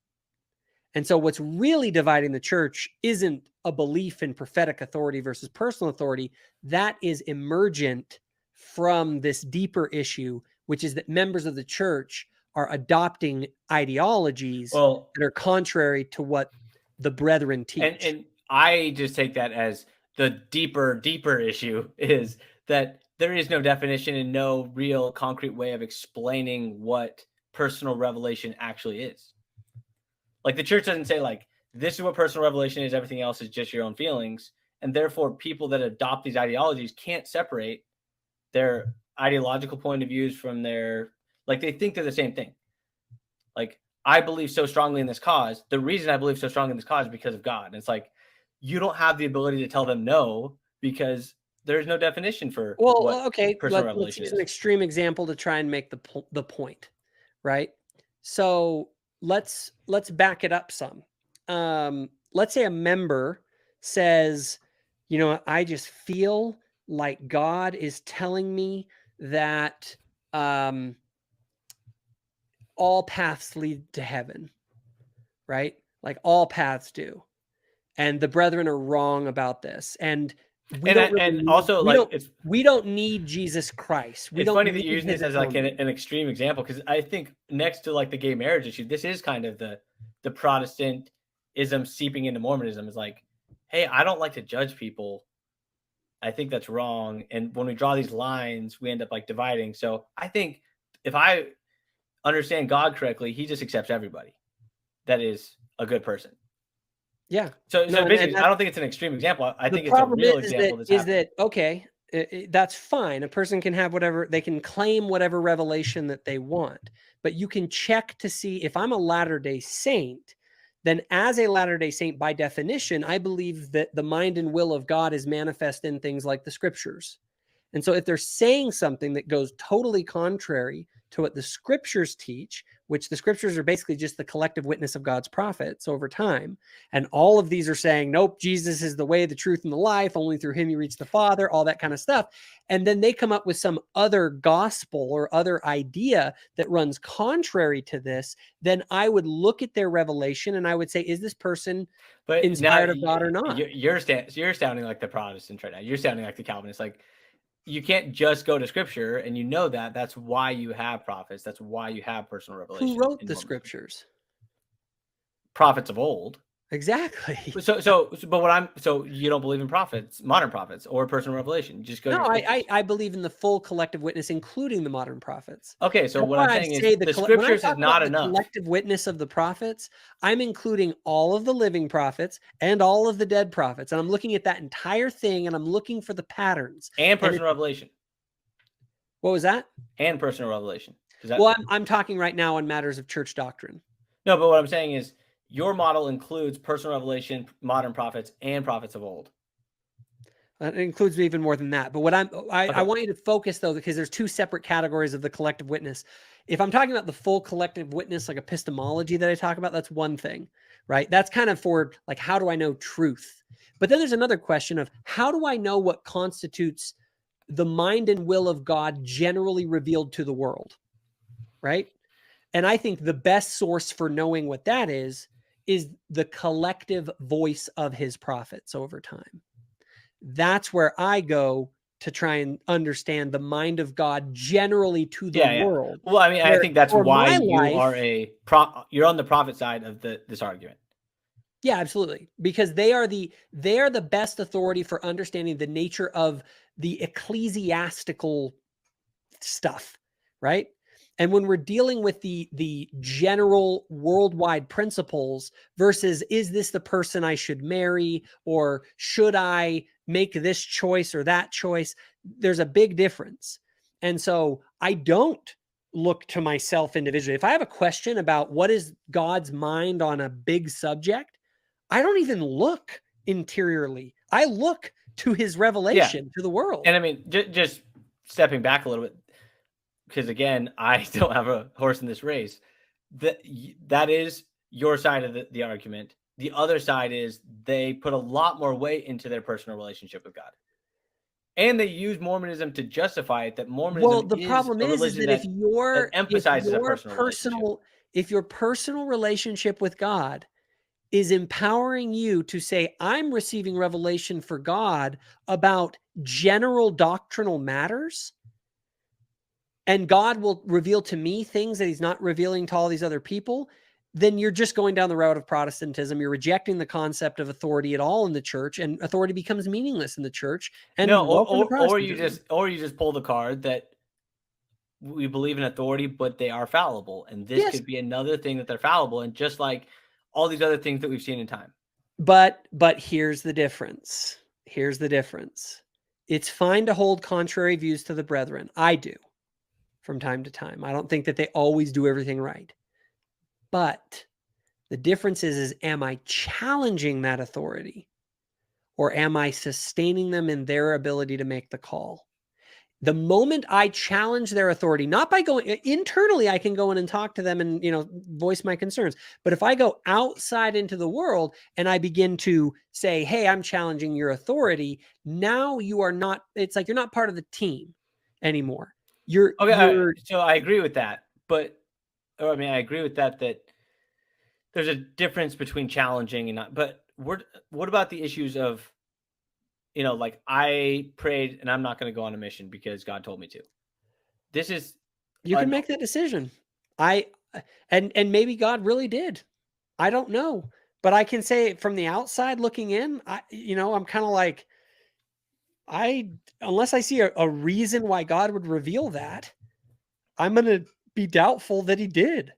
And so what's really dividing the church isn't a belief in prophetic authority versus personal authority. That is emergent from this deeper issue, which is that members of the church are adopting ideologies that are contrary to what the brethren teach. And I just take that as the deeper issue is that there is no definition and no real concrete way of explaining what personal revelation actually is. Like, the church doesn't say, like, this is what personal revelation is, everything else is just your own feelings. And therefore, people that adopt these ideologies can't separate their ideological point of views from their, like, they think they're the same thing. Like, I believe so strongly in this cause. The reason I believe so strongly in this cause is because of God. And it's like, you don't have the ability to tell them no, because there's no definition for what okay, personal let's revelation use is. an extreme example to try and make the point, right? So let's back it up some. Let's say a member says, I just feel like God is telling me that all paths lead to heaven, right? Like, all paths do. And the brethren are wrong about this. And we don't need Jesus Christ. It's funny that you're using this as like an extreme example, because I think next to, like, the gay marriage issue, this is kind of the Protestantism seeping into Mormonism. Is like, hey, I don't like to judge people. I think that's wrong. And when we draw these lines, we end up, like, dividing. So I think if I understand God correctly, he just accepts everybody. that is a good person. Yeah. So No, basically, I don't think it's an extreme example. I the think it's a problem real example that's is happening. that okay, that's fine. A person can have whatever, they can claim whatever revelation that they want, but you can check to see if I'm a Latter-day Saint, then as a Latter-day Saint, by definition, I believe that the mind and will of God is manifest in things like the scriptures. And so if they're saying something that goes totally contrary to what the scriptures teach, which the scriptures are basically just the collective witness of God's prophets over time, and all of these are saying, nope, Jesus is the way, the truth, and the life, only through him you reach the Father, all that kind of stuff. And then they come up with some other gospel or other idea that runs contrary to this, then I would look at their revelation and I would say, is this person But now inspired of God or not? you're sounding like the Protestants right now. You're sounding like the Calvinists. Like, you can't just go to scripture, and you know that. That's why you have prophets. That's why you have personal revelation. Who wrote in the Mormonism. scriptures? Prophets of old. Exactly. So you don't believe in prophets, modern prophets, or personal revelation? You just go. No, I believe in the full collective witness, including the modern prophets. Okay, so That's what why I'm I saying is say the when I scriptures talk is not about the enough. collective witness of the prophets, I'm including all of the living prophets and all of the dead prophets, and I'm looking at that entire thing, and I'm looking for the patterns. And personal revelation. What was that? And personal revelation. Well, I'm talking right now on matters of church doctrine. No, but what I'm saying is your model includes personal revelation, modern prophets, and prophets of old. It includes even more than that. But what I want you to focus, though, because there's two separate categories of the collective witness. If I'm talking about the full collective witness, like epistemology that I talk about, that's one thing, right? That's kind of for like, how do I know truth? But then there's another question of how do I know what constitutes the mind and will of God generally revealed to the world, right? And I think the best source for knowing what that is the collective voice of his prophets over time. That's where I go to try and understand the mind of God generally to the world. Well, I mean, I think that's why you're on the prophet side of this argument. Yeah, absolutely. Because they are the best authority for understanding the nature of the ecclesiastical stuff, right? And when we're dealing with the general worldwide principles versus, is this the person I should marry, or should I make this choice or that choice, there's a big difference. And so I don't look to myself individually. If I have a question about what is God's mind on a big subject, I don't even look interiorly. I look to his revelation to the world. And I mean, just stepping back a little bit, because again, I don't have a horse in this race. That is your side of the argument. The other side is they put a lot more weight into their personal relationship with God. And they use Mormonism to justify it, that Mormonism the problem is that if your emphasizes a personal relationship. If your personal relationship with God is empowering you to say, I'm receiving revelation for God about general doctrinal matters, and God will reveal to me things that he's not revealing to all these other people, then you're just going down the route of Protestantism. You're rejecting the concept of authority at all in the church, and authority becomes meaningless in the church. And or you just pull the card that we believe in authority, but they are fallible. And this could be another thing that they're fallible, and just like all these other things that we've seen in time. But here's the difference. Here's the difference. It's fine to hold contrary views to the brethren. I do from time to time. I don't think that they always do everything right. But the difference is am I challenging that authority, or am I sustaining them in their ability to make the call? The moment I challenge their authority, not by going internally, I can go in and talk to them and, voice my concerns. But if I go outside into the world and I begin to say, hey, I'm challenging your authority, now you are not, it's like you're not part of the team anymore. So I agree with that. I agree with that there's a difference between challenging and not. But what about the issues of, like, I prayed and I'm not going to go on a mission because God told me to. You can make that decision. And maybe God really did. I don't know. But I can say from the outside looking in, I'm kind of like, unless I see a reason why God would reveal that, I'm going to be doubtful that he did.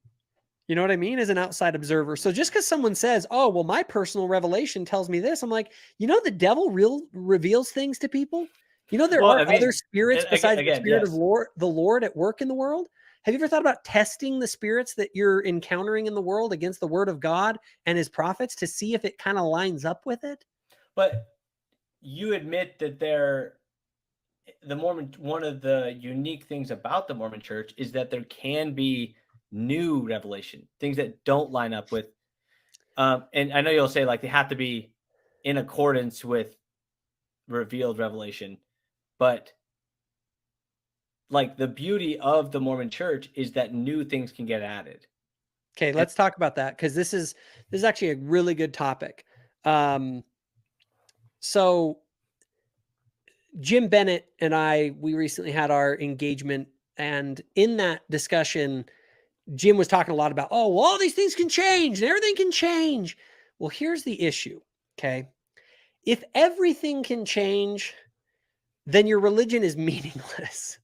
You know what I mean? As an outside observer. So just because someone says, oh, well, my personal revelation tells me this, I'm like, the devil reveals things to people. There Well, are I other mean, spirits besides the again, spirit of yes. the Lord at work in the world. Have you ever thought about testing the spirits that you're encountering in the world against the word of God and his prophets to see if it kind of lines up with it? But you admit that one of the unique things about the Mormon church is that there can be new revelation, things that don't line up with, and I know you'll say like they have to be in accordance with revealed revelation, but like the beauty of the Mormon church is that new things can get added. Okay, let's talk about that because this is actually a really good topic. So Jim Bennett and we recently had our engagement, and in that discussion, Jim was talking a lot about, oh, well, all these things can change and everything can change. Well, here's the issue. Okay. If everything can change, then your religion is meaningless.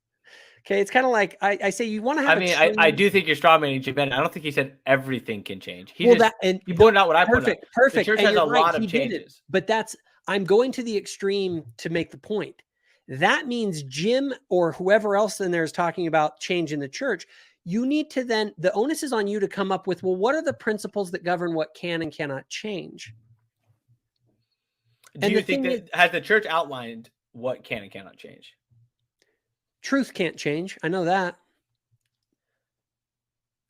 Okay. It's kind of like I say, you want to have I do think you're strawmanning Jim Bennett. I don't think he said everything can change. He pointed out what I pointed out. Perfect. The church And has you're a right, lot of he did it. changes. But I'm going to the extreme to make the point. That means Jim or whoever else in there is talking about change in the church. You need to then, the onus is on you to come up with, well, what are the principles that govern what can and cannot change? Do you think that has the church outlined what can and cannot change? Truth can't change. I know that.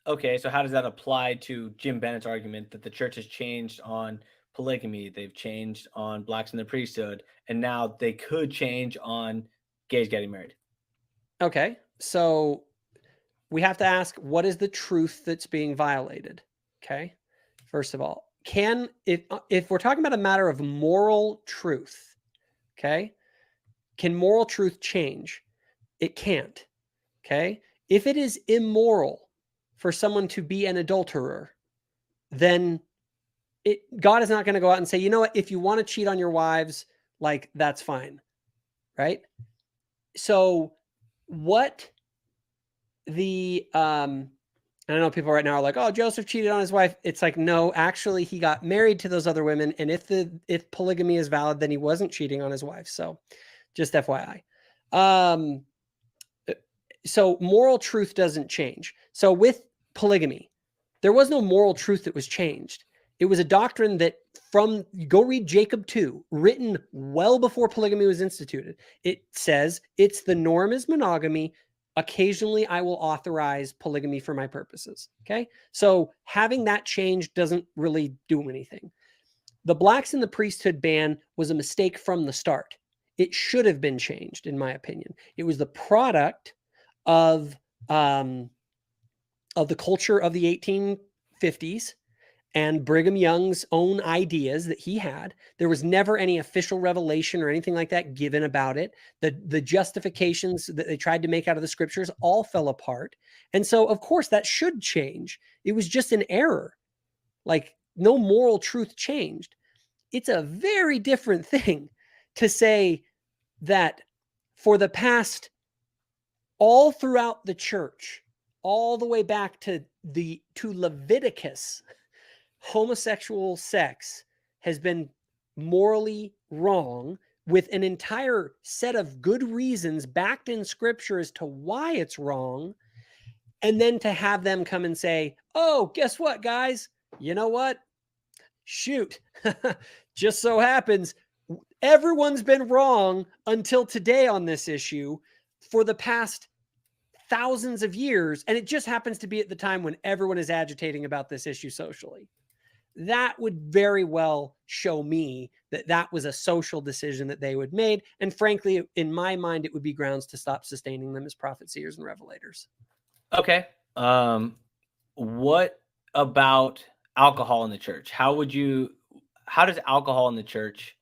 Okay, so how does that apply to Jim Bennett's argument that the church has changed on polygamy, they've changed on blacks in the priesthood, and now they could change on gays getting married? Okay, so we have to ask, what is the truth that's being violated? Okay, first of all, if we're talking about a matter of moral truth, okay, can moral truth change? It can't. Okay, if it is immoral for someone to be an adulterer, then God is not going to go out and say, you know what, if you want to cheat on your wives, like that's fine, right? So what I know people right now are like, oh, Joseph cheated on his wife. It's like, no, actually he got married to those other women. And if polygamy is valid, then he wasn't cheating on his wife. So just FYI. So moral truth doesn't change. So with polygamy, there was no moral truth that was changed. It was a doctrine that go read Jacob 2, written well before polygamy was instituted. It says it's the norm is monogamy. Occasionally, I will authorize polygamy for my purposes. Okay. So having that change doesn't really do anything. The blacks in the priesthood ban was a mistake from the start. It should have been changed, in my opinion. It was the product of the culture of the 1850s and Brigham Young's own ideas that he had. There was never any official revelation or anything like that given about it. The justifications that they tried to make out of the scriptures all fell apart. And so, of course, that should change. It was just an error. Like, no moral truth changed. It's a very different thing to say that for the past, all throughout the church, all the way back to Leviticus, homosexual sex has been morally wrong, with an entire set of good reasons backed in scripture as to why it's wrong. And then to have them come and say, oh, guess what, guys? You know what? Shoot. Just so happens everyone's been wrong until today on this issue for the past thousands of years. And it just happens to be at the time when everyone is agitating about this issue socially. That would very well show me that that was a social decision that they would made. And frankly, in my mind, it would be grounds to stop sustaining them as prophet seers and revelators. Okay. What about alcohol in the church? How does alcohol in the church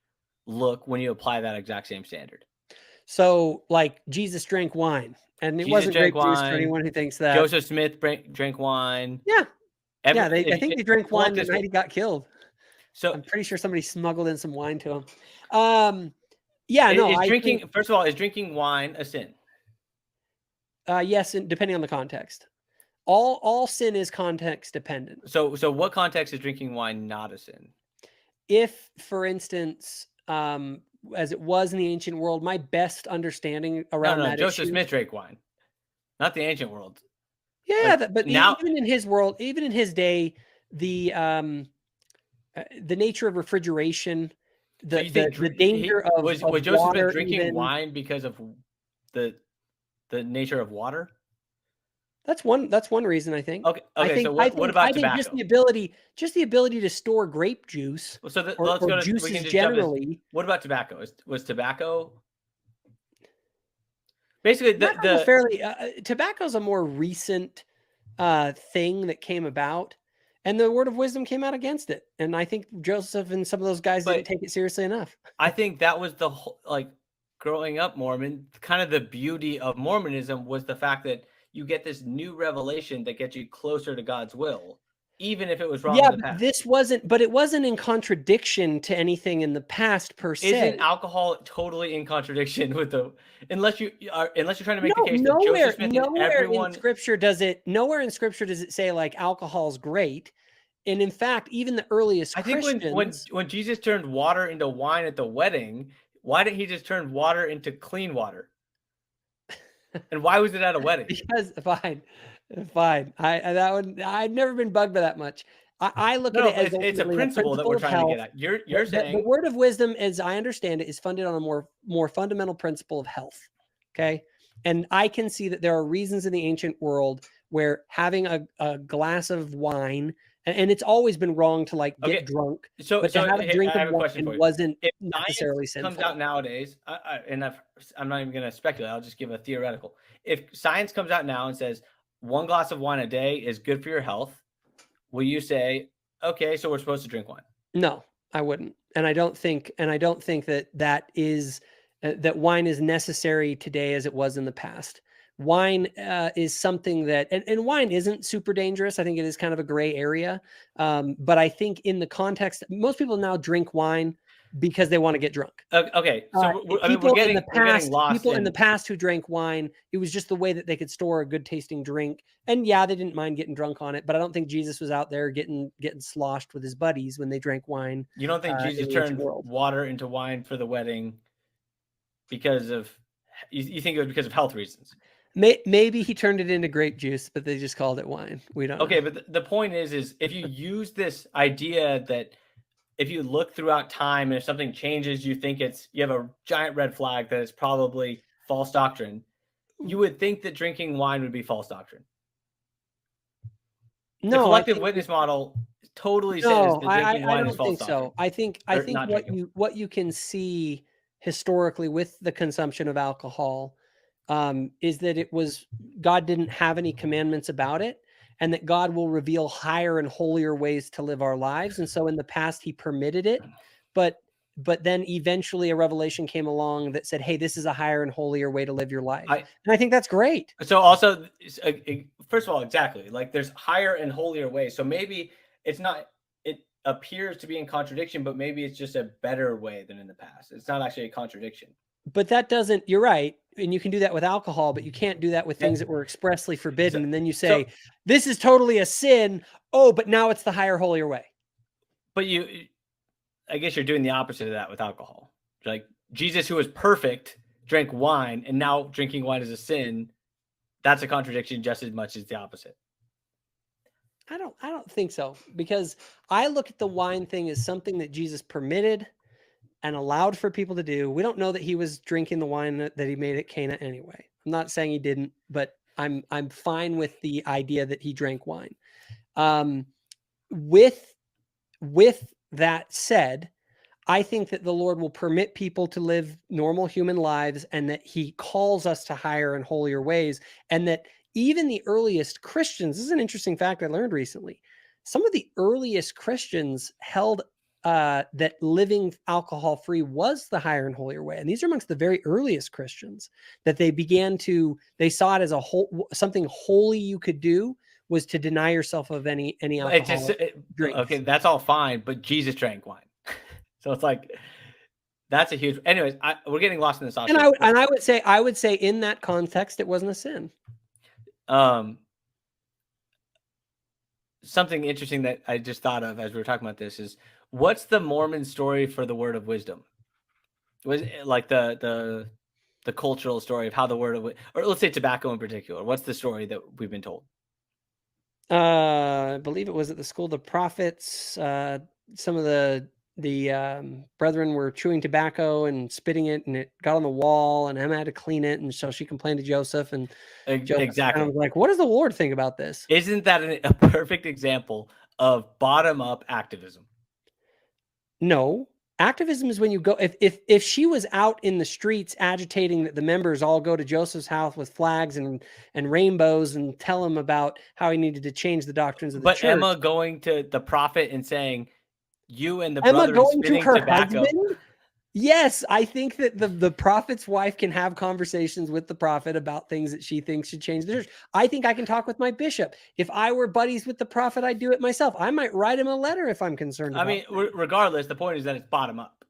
look when you apply that exact same standard? So, like, Jesus drank wine, and it wasn't grape juice for anyone who thinks that. Joseph Smith drank wine. Yeah. I think they drank wine the night he got killed. So I'm pretty sure somebody smuggled in some wine to him. First of all, is drinking wine a sin? Yes, and depending on the context. All sin is context dependent. So what context is drinking wine not a sin? If, for instance, as it was in the ancient world, my best understanding around that Joseph issue. Smith drank wine, not the ancient world. Yeah, Like but now, even in his world, even in his day, the nature of refrigeration, so you think the danger of was Joseph Smith water, drinking even wine because of the nature of water? that's one reason I think. Okay. So what about Just tobacco? the ability to store grape juice So let's or go to. We juices can just jump this. generally. What about tobacco? Was tobacco basically Not the necessarily. Tobacco is a more recent thing that came about, and the word of wisdom came out against it. And I think Joseph and some of those guys didn't but take it seriously enough. I think that was the whole, like, growing up Mormon, kind of the beauty of Mormonism was the fact that you get this new revelation that gets you closer to God's will, even if it was wrong Yeah, in the past. but it wasn't in contradiction to anything in the past per se. Isn't alcohol totally in contradiction with the unless you're trying to make the No, case that Joseph Smith and nowhere in everyone. scripture does it say like alcohol's great. And in fact, even the earliest I think Christians, when Jesus turned water into wine at the wedding, why didn't he just turn water into clean water? And why was it at a wedding? because fine. I've never been bugged by that much. I look at No, it as it's a ultimately a principle that we're of trying to get health. at. You're The saying word of wisdom, as I understand it, is funded on a more fundamental principle of health. Okay. And I can see that there are reasons in the ancient world where having a glass of wine, and it's always been wrong to like get drunk, but to have a hey, drink I of have a question wine for you. wasn't If necessarily science comes sinful. out nowadays, I'm not even going to speculate. I'll just give a theoretical. If science comes out now and says 1 glass of wine a day is good for your health, will you say, okay, so we're supposed to drink wine? No, I wouldn't. And I don't think that is that wine is necessary today as it was in the past. Wine is something that, and wine isn't super dangerous. I think it is kind of a gray area. But I think in the context, most people now drink wine because they want to get drunk. Okay, so we're getting lost. People in the past who drank wine, it was just the way that they could store a good tasting drink. And yeah, they didn't mind getting drunk on it, but I don't think Jesus was out there getting sloshed with his buddies when they drank wine. You don't think Jesus turned water into wine for the wedding because of you think it was because of health reasons? Maybe he turned it into grape juice, but they just called it wine. We don't know. Okay, but the point is if you use this idea that if you look throughout time and if something changes, you think you have a giant red flag that it's probably false doctrine, you would think that drinking wine would be false doctrine. No, the collective witness model totally says that drinking wine is false doctrine. I think what you can see historically with the consumption of alcohol is that God didn't have any commandments about it, and that God will reveal higher and holier ways to live our lives. And so in the past, he permitted it, but then eventually a revelation came along that said, hey, this is a higher and holier way to live your life. And I think that's great. So also, first of all, exactly, like there's higher and holier ways. So maybe it appears to be in contradiction, but maybe it's just a better way than in the past. It's not actually a contradiction. But that doesn't, you're right. And you can do that with alcohol, but you can't do that with things that were expressly forbidden. And then you say, this is totally a sin. Oh, but now it's the higher, holier way. But I guess you're doing the opposite of that with alcohol. Like Jesus, who was perfect, drank wine, and now drinking wine is a sin. That's a contradiction just as much as the opposite. I don't think so, because I look at the wine thing as something that Jesus permitted and allowed for people to do. We don't know that he was drinking the wine that he made at Cana anyway. I'm not saying he didn't, but I'm fine with the idea that he drank wine. With that said, I think that the Lord will permit people to live normal human lives, and that he calls us to higher and holier ways. And that even the earliest Christians, this is an interesting fact I learned recently, some of the earliest Christians held that living alcohol-free was the higher and holier way. And these are amongst the very earliest Christians, that they saw it as something holy you could do was to deny yourself of any alcohol drinks. Okay, that's all fine, but Jesus drank wine. So it's like, that's a huge, anyways, we're getting lost in this. And I would say in that context, it wasn't a sin. something interesting that I just thought of as we were talking about this is, what's the Mormon story for the word of wisdom? Was like the cultural story of how the word of, or let's say tobacco in particular. What's the story that we've been told? I believe it was at the School of the Prophets. Some of the brethren were chewing tobacco and spitting it, and it got on the wall, and Emma had to clean it, and so she complained to Joseph, and Joseph kind of Exactly. was like, "What does the Lord think about this?" Isn't that a perfect example of bottom-up activism? No. Activism is when you go, if she was out in the streets agitating that the members all go to Joseph's house with flags and rainbows and tell him about how he needed to change the doctrines of the But church. Emma going to the prophet and saying, "You and the Emma brethren going to spitting her tobacco." husband? Yes, I think that the prophet's wife can have conversations with the prophet about things that she thinks should change the church. I think I can talk with my bishop. If I were buddies with the prophet, I'd do it myself. I might write him a letter if I'm concerned I about mean, regardless, the point is that it's bottom up.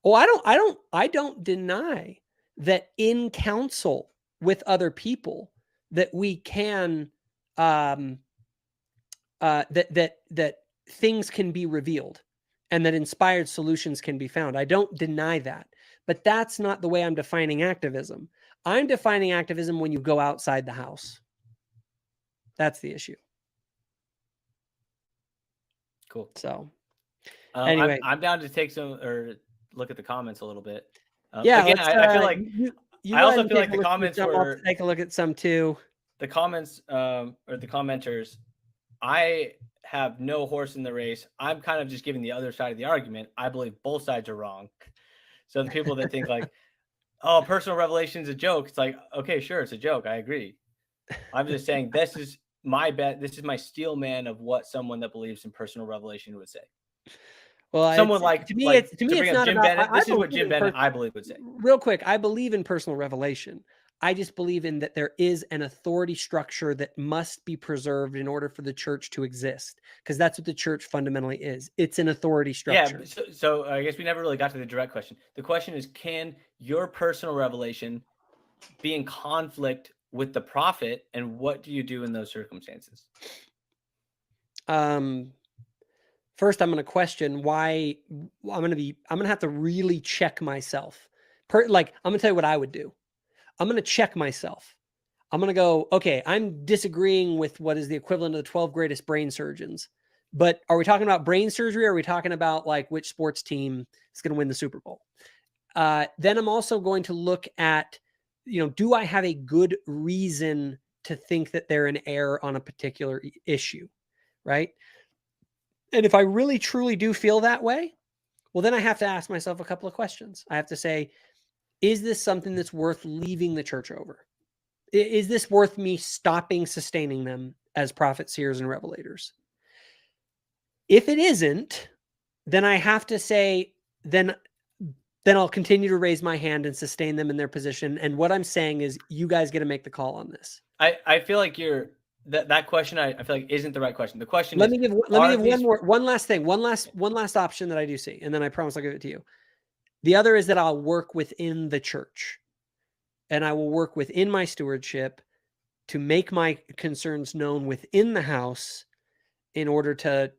Oh, I don't deny that in counsel with other people that we can that things can be revealed and that inspired solutions can be found. I don't deny that. But that's not the way I'm defining activism. I'm defining activism when you go outside the house. That's the issue. Cool. So Anyway, anyway, I'm down to take some or look at the comments a little bit. yeah, Again, let's I feel like you I go ahead also and feel take like a the look at comments some. I'll were take a look at some too. the comments or the commenters. I have no horse in the race. I'm kind of just giving the other side of the argument. I believe both sides are wrong. So the people that think like, "Oh, personal revelation is a joke," it's like, okay, sure, it's a joke. I agree. I'm just saying this is my bet. This is my steel man of what someone that believes in personal revelation would say. Well, Someone to me, to bring it's up not Jim about. Bennett. I This is what believe Jim in Bennett, I believe, would say. real quick. I believe in personal revelation. I just believe in that there is an authority structure that must be preserved in order for the church to exist, because that's what the church fundamentally is. It's an authority structure. Yeah. So I guess we never really got to the direct question. The question is, can your personal revelation be in conflict with the prophet, and what do you do in those circumstances? First, I'm going to question why. I'm going to have to really check myself. I'm going to tell you what I would do. I'm going to check myself. I'm going to go, okay, I'm disagreeing with what is the equivalent of the 12 greatest brain surgeons. But are we talking about brain surgery? Or are we talking about like which sports team is going to win the Super Bowl? Then I'm also going to look at, do I have a good reason to think that they're in error on a particular issue, right? And if I really truly do feel that way, well, then I have to ask myself a couple of questions. I have to say, is this something that's worth leaving the church over? Is this worth me stopping sustaining them as prophets, seers, and revelators? If it isn't, then I have to say, then I'll continue to raise my hand and sustain them in their position. And what I'm saying is, you guys get to make the call on this. I feel like that question. I feel like isn't the right question. The question Let is, me give one last thing, one last option that I do see, and then I promise I'll give it to you. The other is that I'll work within the church, and I will work within my stewardship to make my concerns known within the house in order to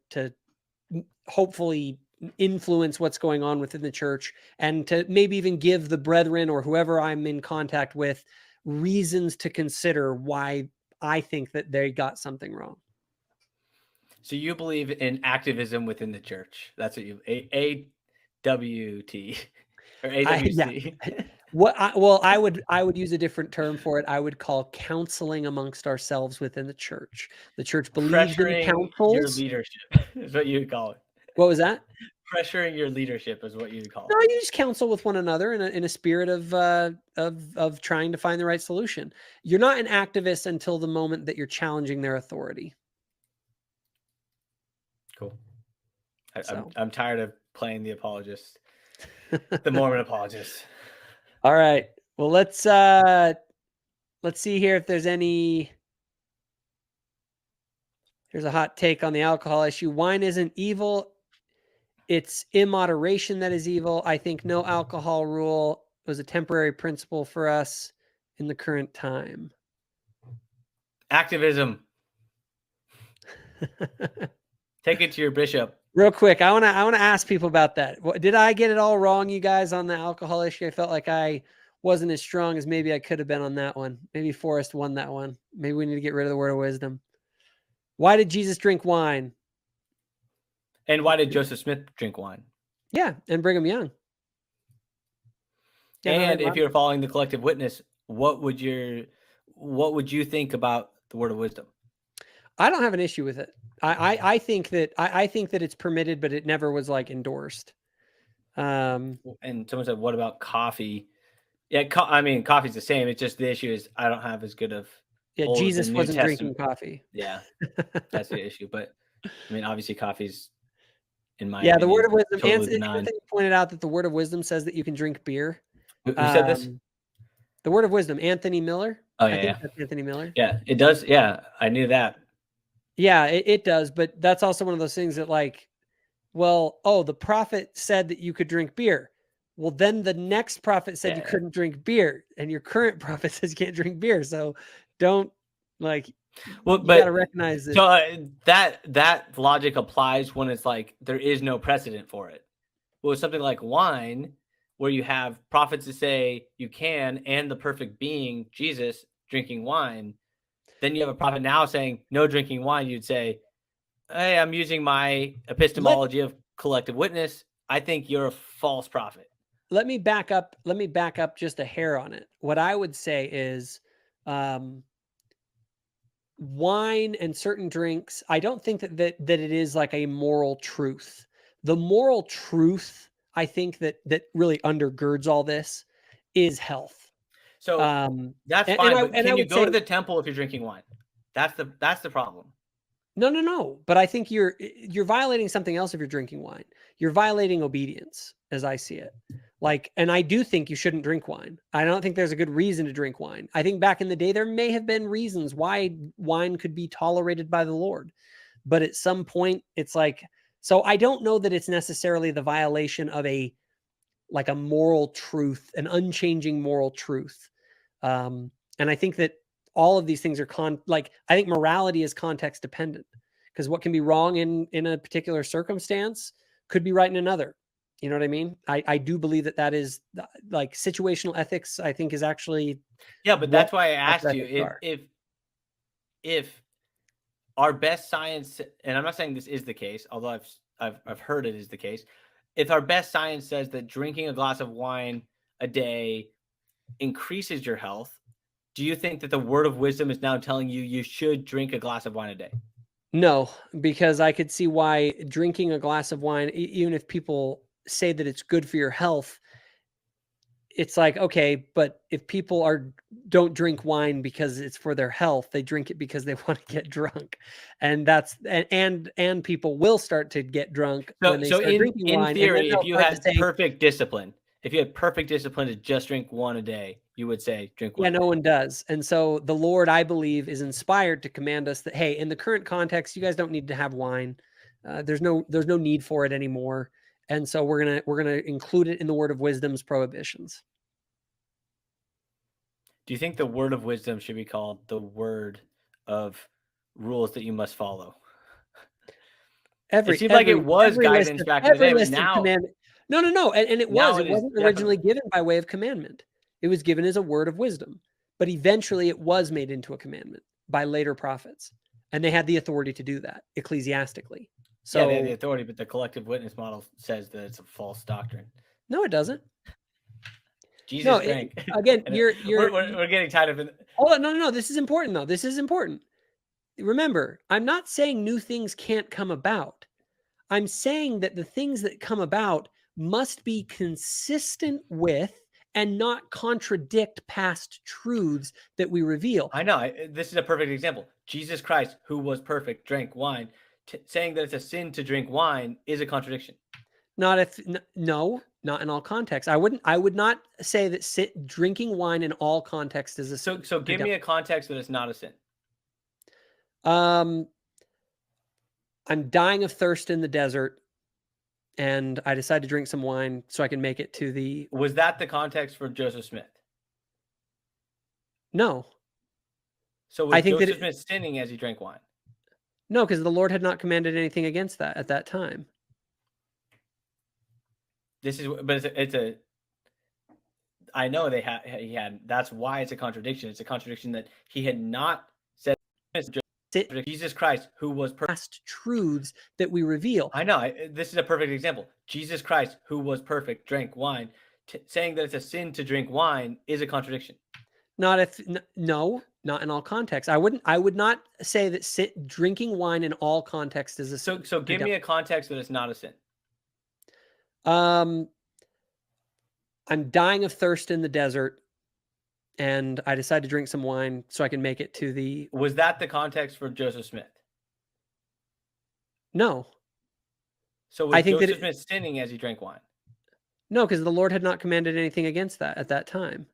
hopefully influence what's going on within the church, and to maybe even give the brethren or whoever I'm in contact with reasons to consider why I think that they got something wrong. So you believe in activism within the church? That's what you AWT or AWC. I would use a different term for it. I would call counseling amongst ourselves within the church. The church believes in Pressuring your counsels. leadership is what you would call it. What was that? Pressuring your leadership is what you would call No, it. you just counsel with one another in a spirit of trying to find the right solution. You're not an activist until the moment that you're challenging their authority. Cool. So. I'm tired of playing the apologist, the Mormon apologist. All right. Well, let's see here if there's any. Here's a hot take on the alcohol issue. Wine isn't evil. It's immoderation that is evil. I think no alcohol rule was a temporary principle for us in the current time. Activism. Take it to your bishop. Real quick, I wanna ask people about that. Did I get it all wrong, you guys, on the alcohol issue? I felt like I wasn't as strong as maybe I could have been on that one. Maybe Forrest won that one. Maybe we need to get rid of the word of wisdom. Why did Jesus drink wine? And why did Joseph Smith drink wine? Yeah, and Brigham Young. Yeah, and if you're following the collective witness, what would you think about the word of wisdom? I don't have an issue with it. I think that it's permitted, but it never was like endorsed. And someone said, "What about coffee?" Yeah, I mean, coffee's the same. It's just the issue is I don't have as good of. Yeah, Jesus wasn't drinking coffee. Yeah, that's the issue. But I mean, obviously, coffee's in my the word of wisdom. Totally Anthony pointed out that the word of wisdom says that you can drink beer. Who said this? The word of wisdom, Anthony Miller. Oh yeah, that's Anthony Miller. Yeah, it does. Yeah, I knew that. Yeah, it does. But that's also one of those things that like, well, the prophet said that you could drink beer. Well, then the next prophet said you couldn't drink beer, and your current prophet says you can't drink beer. So don't like. Well, but you gotta recognize that. So that logic applies when it's like there is no precedent for it. Well, something like wine, where you have prophets that say you can, and the perfect being Jesus drinking wine, then you have a prophet now saying no drinking wine. You'd say, "Hey, I'm using my epistemology of collective witness. I think you're a false prophet." Let me back up just a hair on it. What I would say is wine and certain drinks, I don't think that it is like a moral truth. The moral truth, I think that really undergirds all this is health. So that's fine. But can you go to the temple if you're drinking wine? That's the problem. No. But I think you're violating something else if you're drinking wine. You're violating obedience, as I see it. Like, and I do think you shouldn't drink wine. I don't think there's a good reason to drink wine. I think back in the day, there may have been reasons why wine could be tolerated by the Lord. But at some point, it's like, so I don't know that it's necessarily the violation of a moral truth, an unchanging moral truth. And I think that all of these things are I think morality is context dependent, because what can be wrong in a particular circumstance could be right in another. You know what I mean? I do believe that is like situational ethics, I think, is actually. Yeah, but that's why I asked you if our best science, and I'm not saying this is the case, although I've heard it is the case. If our best science says that drinking a glass of wine a day increases your health, do you think that the word of wisdom is now telling you should drink a glass of wine a day? No, because I could see why drinking a glass of wine, even if people say that it's good for your health, it's like, okay, but if people don't drink wine because it's for their health, they drink it because they want to get drunk. And that's, and people will start to get drunk when they start drinking wine. In theory, if you had perfect discipline to just drink one a day, you would say drink one. Yeah, no one does. And so the Lord, I believe, is inspired to command us that, hey, in the current context, you guys don't need to have wine. There's no need for it anymore. And so we're gonna include it in the word of wisdom's prohibitions. Do you think the word of wisdom should be called the word of rules that you must follow? It seemed like it was guidance back in the day, but now no. And it wasn't originally given by way of commandment. It was given as a word of wisdom, but eventually it was made into a commandment by later prophets, and they had the authority to do that ecclesiastically. So yeah, they had the authority, but the collective witness model says that it's a false doctrine. No, it doesn't. Jesus drank. Again, we're getting tired of it. Hold on, no. This is important, though. This is important. Remember, I'm not saying new things can't come about. I'm saying that the things that come about must be consistent with and not contradict past truths that we reveal. I know. This is a perfect example. Jesus Christ, who was perfect, drank wine. Saying that it's a sin to drink wine is a contradiction. Not in all contexts. I would not say that drinking wine in all contexts is a sin. So give me a context that it's not a sin. I'm dying of thirst in the desert, and I decide to drink some wine so I can make it to the. Was that the context for Joseph Smith? No. So was Joseph Smith sinning as he drank wine? No, because the Lord had not commanded anything against that at that time. I know he had. That's why it's a contradiction. It's a contradiction that he had not said Jesus Christ, who was Past truths that we reveal. I know. This is a perfect example. Jesus Christ, who was perfect, drank wine. Saying that it's a sin to drink wine is a contradiction. Not in all contexts. I would not say that drinking wine in all contexts is a sin. So give me a context that it's not a sin. I'm dying of thirst in the desert, and I decide to drink some wine so I can make it to the. Was that the context for Joseph Smith? No. So was Joseph Smith sinning as he drank wine? No, because the Lord had not commanded anything against that at that time.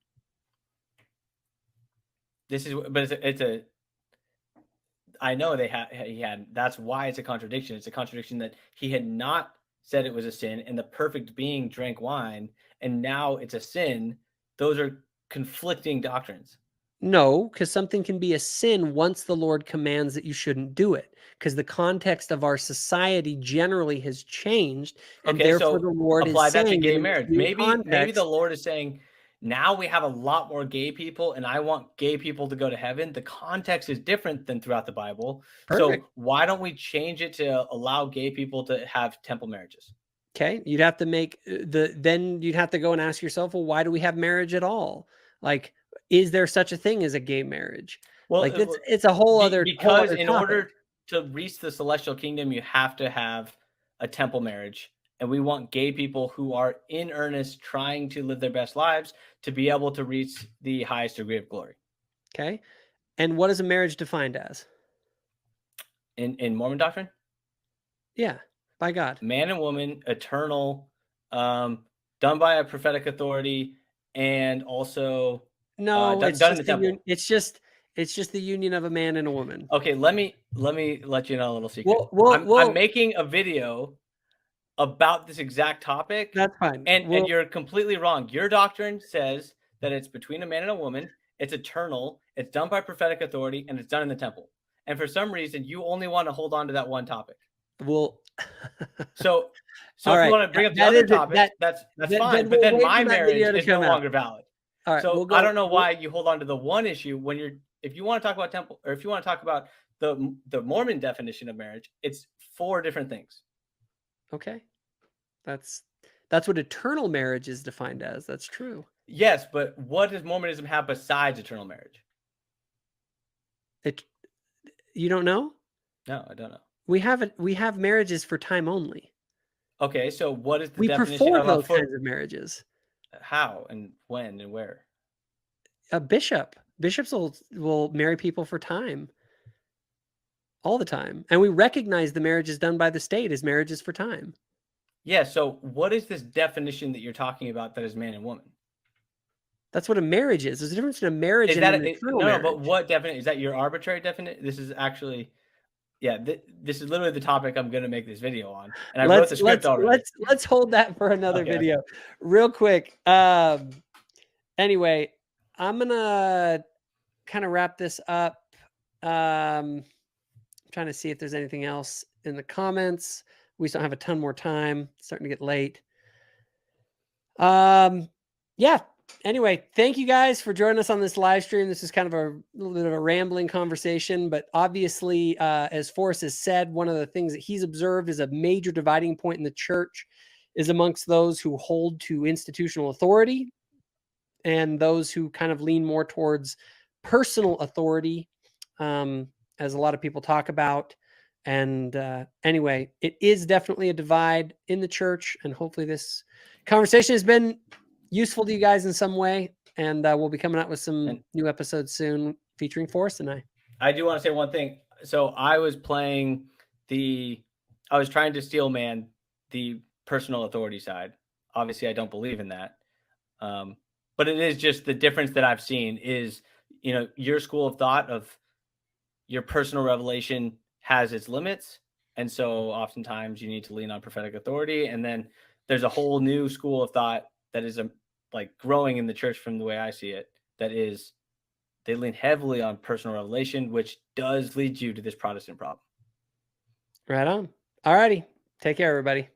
I know he had. That's why it's a contradiction. It's a contradiction that he had not said it was a sin, and the perfect being drank wine, and now it's a sin. Those are conflicting doctrines. No, because something can be a sin once the Lord commands that you shouldn't do it, because the context of our society generally has changed, and therefore the Lord apply is that to saying gay in marriage. this new Maybe context, the Lord is saying, now we have a lot more gay people, and I want gay people to go to heaven. The context is different than throughout the Bible. Perfect. So why don't we change it to allow gay people to have temple marriages? Okay, you'd have to make then you'd have to go and ask yourself, well, why do we have marriage at all? Like, is there such a thing as a gay marriage? Well, Like, it's a whole other because in topic. order to reach the celestial kingdom, you have to have a temple marriage. And we want gay people who are in earnest trying to live their best lives to be able to reach the highest degree of glory. Okay. And what is a marriage defined as? In Mormon doctrine? Yeah, by God. Man and woman, eternal, done by a prophetic authority, and also No, it's done in just the temple. it's just the union of a man and a woman. Okay, let me let you know a little secret. I'm making a video about this exact topic. That's fine. And you're completely wrong. Your doctrine says that it's between a man and a woman, it's eternal, it's done by prophetic authority, and it's done in the temple. And for some reason, you only want to hold on to that one topic. Well, so all if right. you want to bring up the other topics, that's fine. But then my marriage is no longer valid. All right. So I don't know why you hold on to the one issue when if you want to talk about temple, or if you want to talk about the Mormon definition of marriage, it's 4 different things. Okay. That's what eternal marriage is defined as. That's true. Yes, but what does Mormonism have besides eternal marriage? You don't know? No, I don't know. We have marriages for time only. Okay, so what is the we definition perform of those kinds of marriages? How and when and where? A bishop. Bishops will marry people for time. All the time. And we recognize the marriages done by the state as marriages for time. Yeah, so what is this definition that you're talking about that is man and woman? That's what a marriage is. There's a difference in a marriage and an eternal marriage. But what definition? Is that your arbitrary definition? This is actually, this is literally the topic I'm going to make this video on. And I wrote the script already. Let's hold that for another video. Real quick. Anyway, I'm going to kind of wrap this up. I'm trying to see if there's anything else in the comments. We still have a ton more time. It's starting to get late. Yeah. Anyway, thank you guys for joining us on this live stream. This is kind of a little bit of a rambling conversation, but obviously, as Forrest has said, one of the things that he's observed is a major dividing point in the church is amongst those who hold to institutional authority and those who kind of lean more towards personal authority, as a lot of people talk about. And anyway, it is definitely a divide in the church, and hopefully this conversation has been useful to you guys in some way. And we'll be coming out with some new episodes soon featuring Forrest and I. I do want to say one thing. So I was trying to steel man the personal authority side. Obviously, I don't believe in that. But it is just the difference that I've seen is, your school of thought of your personal revelation has its limits. And so oftentimes you need to lean on prophetic authority. And then there's a whole new school of thought that is growing in the church from the way I see it. That is, they lean heavily on personal revelation, which does lead you to this Protestant problem. Right on. All righty. Take care, everybody.